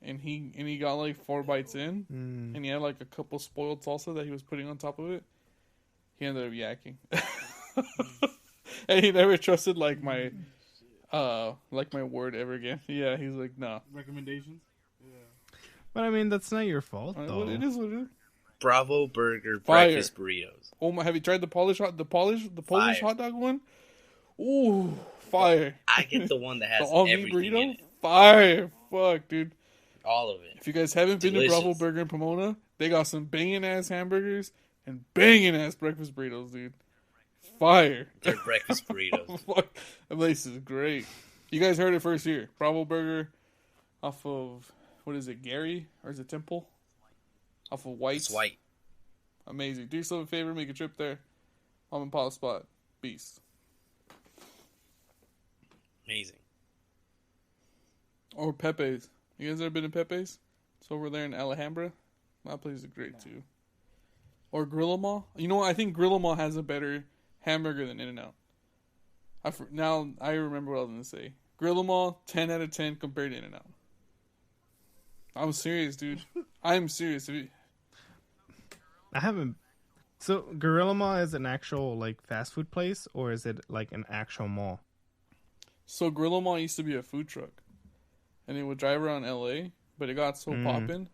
And he got like 4 bites in. And he had like a couple spoiled salsa that he was putting on top of it. He ended up yakking. And he never trusted like my word ever again. Yeah, he's like, nah. Recommendations? Yeah. But I mean, that's not your fault, though. It is what it is. Bravo Burger Fire. breakfast burritos. Oh my! Have you tried the Polish Fire. hot dog one? Ooh, fire! I get the one that has the all meat everything burrito. in it. Fire! Fuck, dude. All of it. If you guys haven't been to Bravo Burger in Pomona, they got some banging ass hamburgers and banging ass breakfast burritos, dude. Fire! They're breakfast burritos. Fuck, that place is great. You guys heard it first here. Bravo Burger, off of what is it, Gary or is it Temple? Off of White. It's white. Amazing. Do yourself a favor, make a trip there. Mom and Pop spot. Beast. Amazing. Or Pepe's. You guys ever been to Pepe's? It's over there in Alhambra. That place is great too. Or Grill-A-Ma. You know what? I think Grill-A-Ma has a better hamburger than In-N-Out. Now I remember what I was going to say. Grill-A-Ma, 10 out of 10 compared to In-N-Out. I'm serious, dude. I'm serious. I haven't. So, Gorilla is an actual like fast food place, or is it like an actual mall? So Grill-A-Ma used to be a food truck, and it would drive around LA, but it got so poppin'.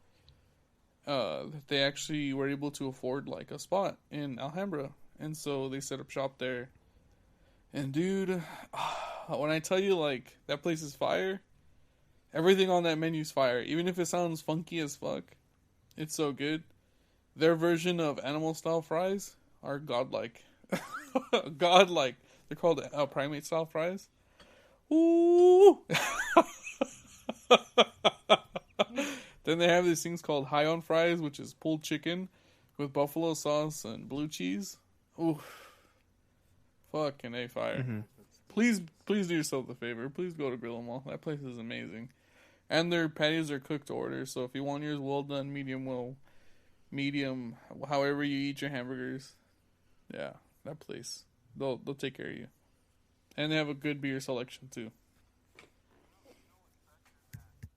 they actually were able to afford like a spot in Alhambra, and so they set up shop there. And dude, when I tell you like that place is fire, everything on that menu's fire. Even if it sounds funky as fuck, it's so good. Their version of animal style fries are godlike. Godlike. They're called primate style fries. Ooh. Then they have these things called high on fries, which is pulled chicken with buffalo sauce and blue cheese. Ooh. Fucking A fire. Mm-hmm. Please do yourself the favor. Please go to Grill 'Em All. That place is amazing. And their patties are cooked to order. So if you want yours well done, medium well, medium, however you eat your hamburgers. Yeah, that place. They'll take care of you. And they have a good beer selection too.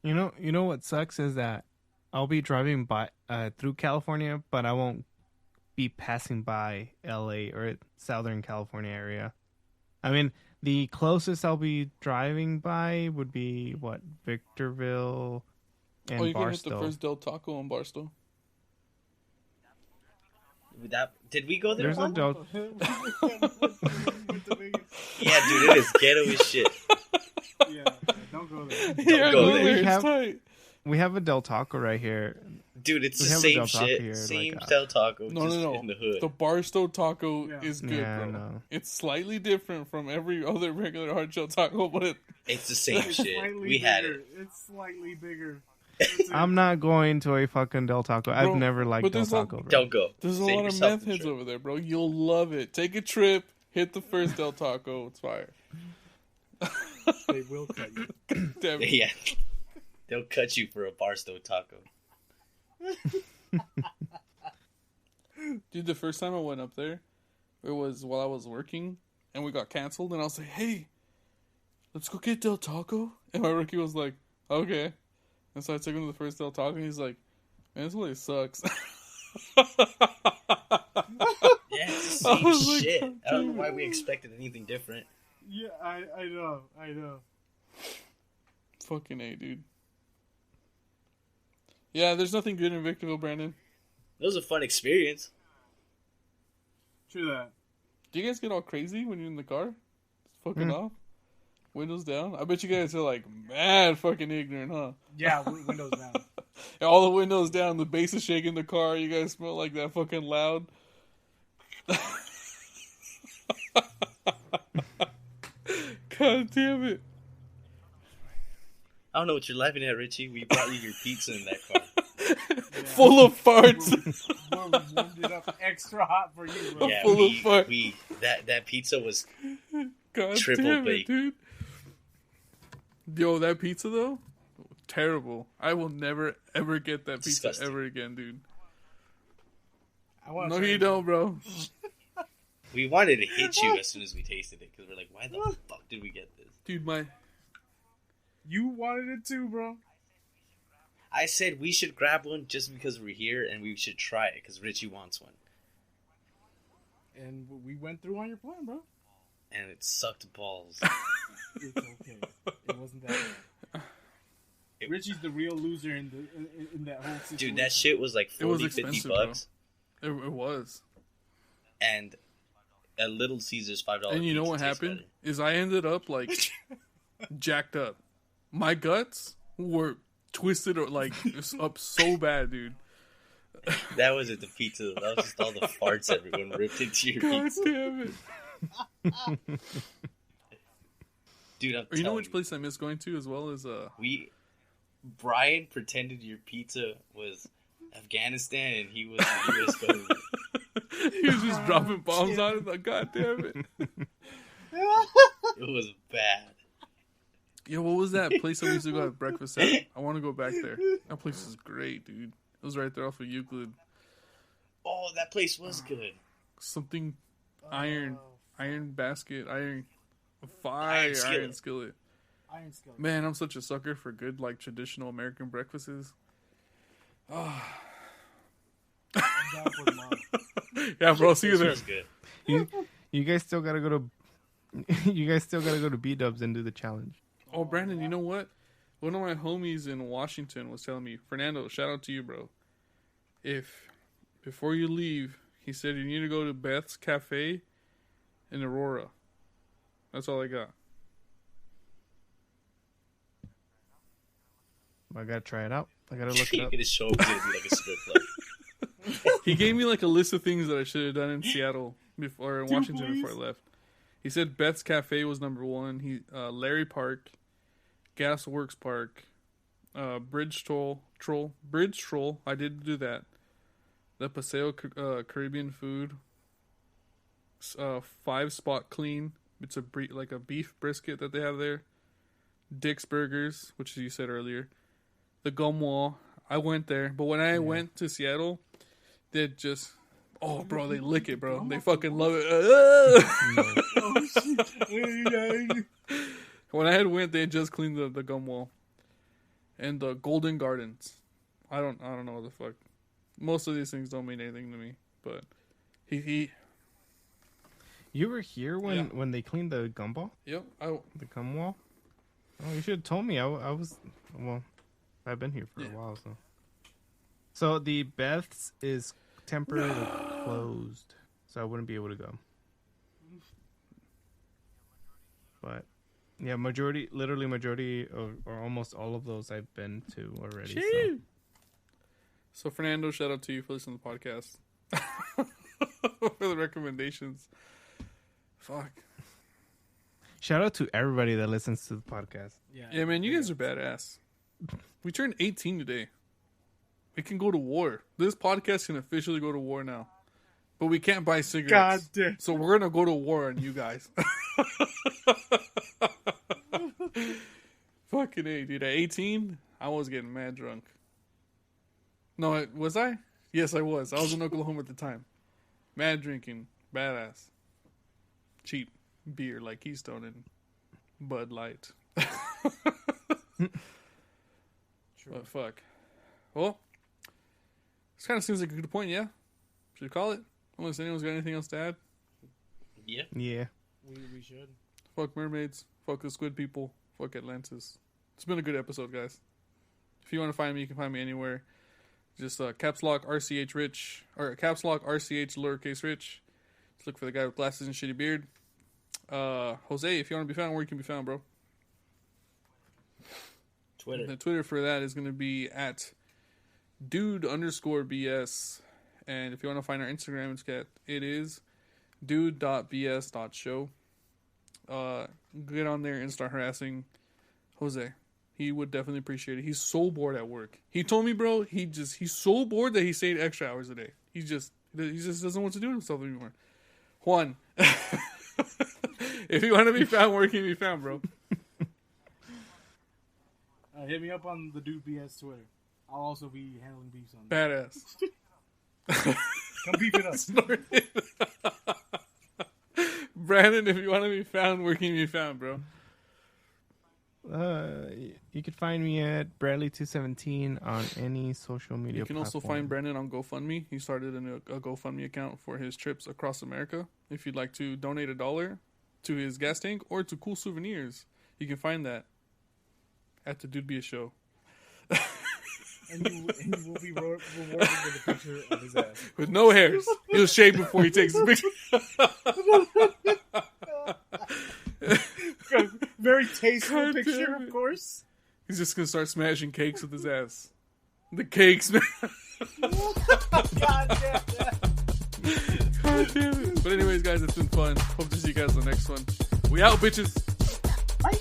You know what sucks is that I'll be driving by through California, but I won't be passing by LA or Southern California area. I mean, the closest I'll be driving by would be what, Victorville and you Barstow. Can hit the first Del Taco in Barstow. Did we go there? There's a Del. Yeah, dude, it is ghetto as shit. Yeah, don't go there. Don't go there. We have a Del Taco right here. Dude, it's the same shit. Here, same like, Del Taco, no. in the hood. The Barstow Taco is good, bro. No. It's slightly different from every other regular hard shell taco, but it's the same shit. We had it. It's slightly bigger. I'm not going to a fucking Del Taco. Bro, I've never liked Del Taco. Bro. Don't go. There's a lot of meth heads over there, bro. You'll love it. Take a trip. Hit the first Del Taco. It's fire. They will cut you. Damn it. Yeah. They'll cut you for a Barstow Taco. Dude, the first time I went up there, it was while I was working, and we got canceled, and I was like, hey, let's go get Del Taco. And my rookie was like, okay. And so I took him to the first Del Taco, and he's like, man, this place sucks. Yeah, it's the same shit. Like, I don't know why we expected anything different. Yeah, I know. Fucking A, dude. Yeah, there's nothing good in Victorville, Brandon. It was a fun experience. True that. Do you guys get all crazy when you're in the car? Fucking off? Windows down? I bet you guys are like mad fucking ignorant, huh? Yeah, windows down. All the windows down, the bass is shaking the car, you guys smell like that fucking loud. God damn it. I don't know what you're laughing at, Richie. We brought you your pizza in that car. Yeah. Full of farts. We warmed it up extra hot for you, bro. Yeah, full of farts. That pizza was God triple damn baked. It, dude. Yo, that pizza though, terrible. I will never ever get that pizza ever again, dude. No, you don't, bro. We wanted to hit you as soon as we tasted it because we're like, why the fuck did we get this? Dude, you wanted it too, bro. I said we should grab one just because we're here and we should try it because Richie wants one. And we went through on your plan, bro. And it sucked balls. It's okay. It wasn't that bad. Richie's the real loser in that whole situation. Dude, that shit was like 40, 50 bucks. It was. And at Little Caesars, $5. And you know what happened? Is I ended up like jacked up. My guts were twisted or like up so bad, dude. That wasn't the pizza. That was just all the farts everyone ripped into your pizza. God damn it. Dude, you know which place I miss going to as well as Brian pretended your pizza was Afghanistan and he was the U.S. government. He was just dropping bombs on it. Like, God damn it. It was bad. Yo, what was that place that we used to go have breakfast at? I want to go back there. That place is great, dude. It was right there off of Euclid. Oh, that place was good. Something iron basket, iron skillet. Iron skillet. Man, I'm such a sucker for good, like, traditional American breakfasts. Oh. I'm down for tomorrow. Yeah, bro, see you there. Good. You guys still gotta go to B-Dubs and do the challenge. Oh, Brandon, you know what? One of my homies in Washington was telling me, Fernando, shout out to you, bro. if before you leave, he said you need to go to Beth's Cafe in Aurora. That's all I got. I gotta try it out. I gotta look it up. You're gonna show up to be like a strip club. He gave me like a list of things that I should have done in Seattle before in Washington before I left. He said Beth's Cafe was number 1. Larry Park, Gas Works Park, Bridge Troll. I did do that. The Paseo Caribbean Food. 5 Spot Clean. It's a beef brisket that they have there. Dick's Burgers, which you said earlier. The Gum Wall. I went there, but when I went to Seattle, they just, oh bro, they lick it, bro. They fucking love it. When I had went, they had just cleaned the Gum Wall and the Golden Gardens. I don't know what the fuck. Most of these things don't mean anything to me, but he. You were here when they cleaned the gumball? Yep. The gum wall? Oh, you should have told me. I was... Well, I've been here for a while, so... So, the Beth's is temporarily closed, so I wouldn't be able to go. But, yeah, majority or almost all of those I've been to already. So, Fernando, shout out to you for listening to the podcast. For the recommendations. Fuck. Shout out to everybody that listens to the podcast. Yeah, man, you guys are badass. We turned 18 today. We can go to war. This podcast can officially go to war now. But we can't buy cigarettes. God damn. So we're going to go to war on you guys. Fucking A, dude. At 18, I was getting mad drunk. No, was I? Yes, I was. I was in Oklahoma at the time. Mad drinking. Badass. Cheap beer like Keystone and Bud Light. But fuck. Well, this kind of seems like a good point, yeah? Should we call it? Unless anyone's got anything else to add? Yeah. Yeah. We should. Fuck mermaids. Fuck the squid people. Fuck Atlantis. It's been a good episode, guys. If you want to find me, you can find me anywhere. Just caps lock RCH Rich. Or caps lock RCH lowercase Rich. Just look for the guy with glasses and shitty beard. Jose, if you want to be found, where you can be found, bro? Twitter. The Twitter for that is going to be at dude_BS. And if you want to find our Instagram, it is dude.bs.show. Get on there and start harassing Jose. He would definitely appreciate it. He's so bored at work. He told me, bro, he's so bored that he stayed extra hours a day. He just doesn't want to do himself anymore. Juan, if you want to be found, where can you be found, bro? Hit me up on the Dude BS Twitter. I'll also be handling beefs on Badass. Come beef it up. Brandon, if you want to be found, where can you be found, bro? You can find me at Bradley217 on any social media You can platform. also find Brandon on GoFundMe. He started a GoFundMe account for his trips across America. If you'd like to donate $1 to his gas tank or to cool souvenirs, you can find that at the Dude Be a Show. And you will be rewarded with a picture of his ass. With no hairs. He'll shave before he takes the picture. Very tasteful picture, of course. He's just going to start smashing cakes with his ass. The cakes, man. God damn it. God damn it. But anyways, guys, it's been fun. Hope to see you guys on the next one. We out, bitches. Bye.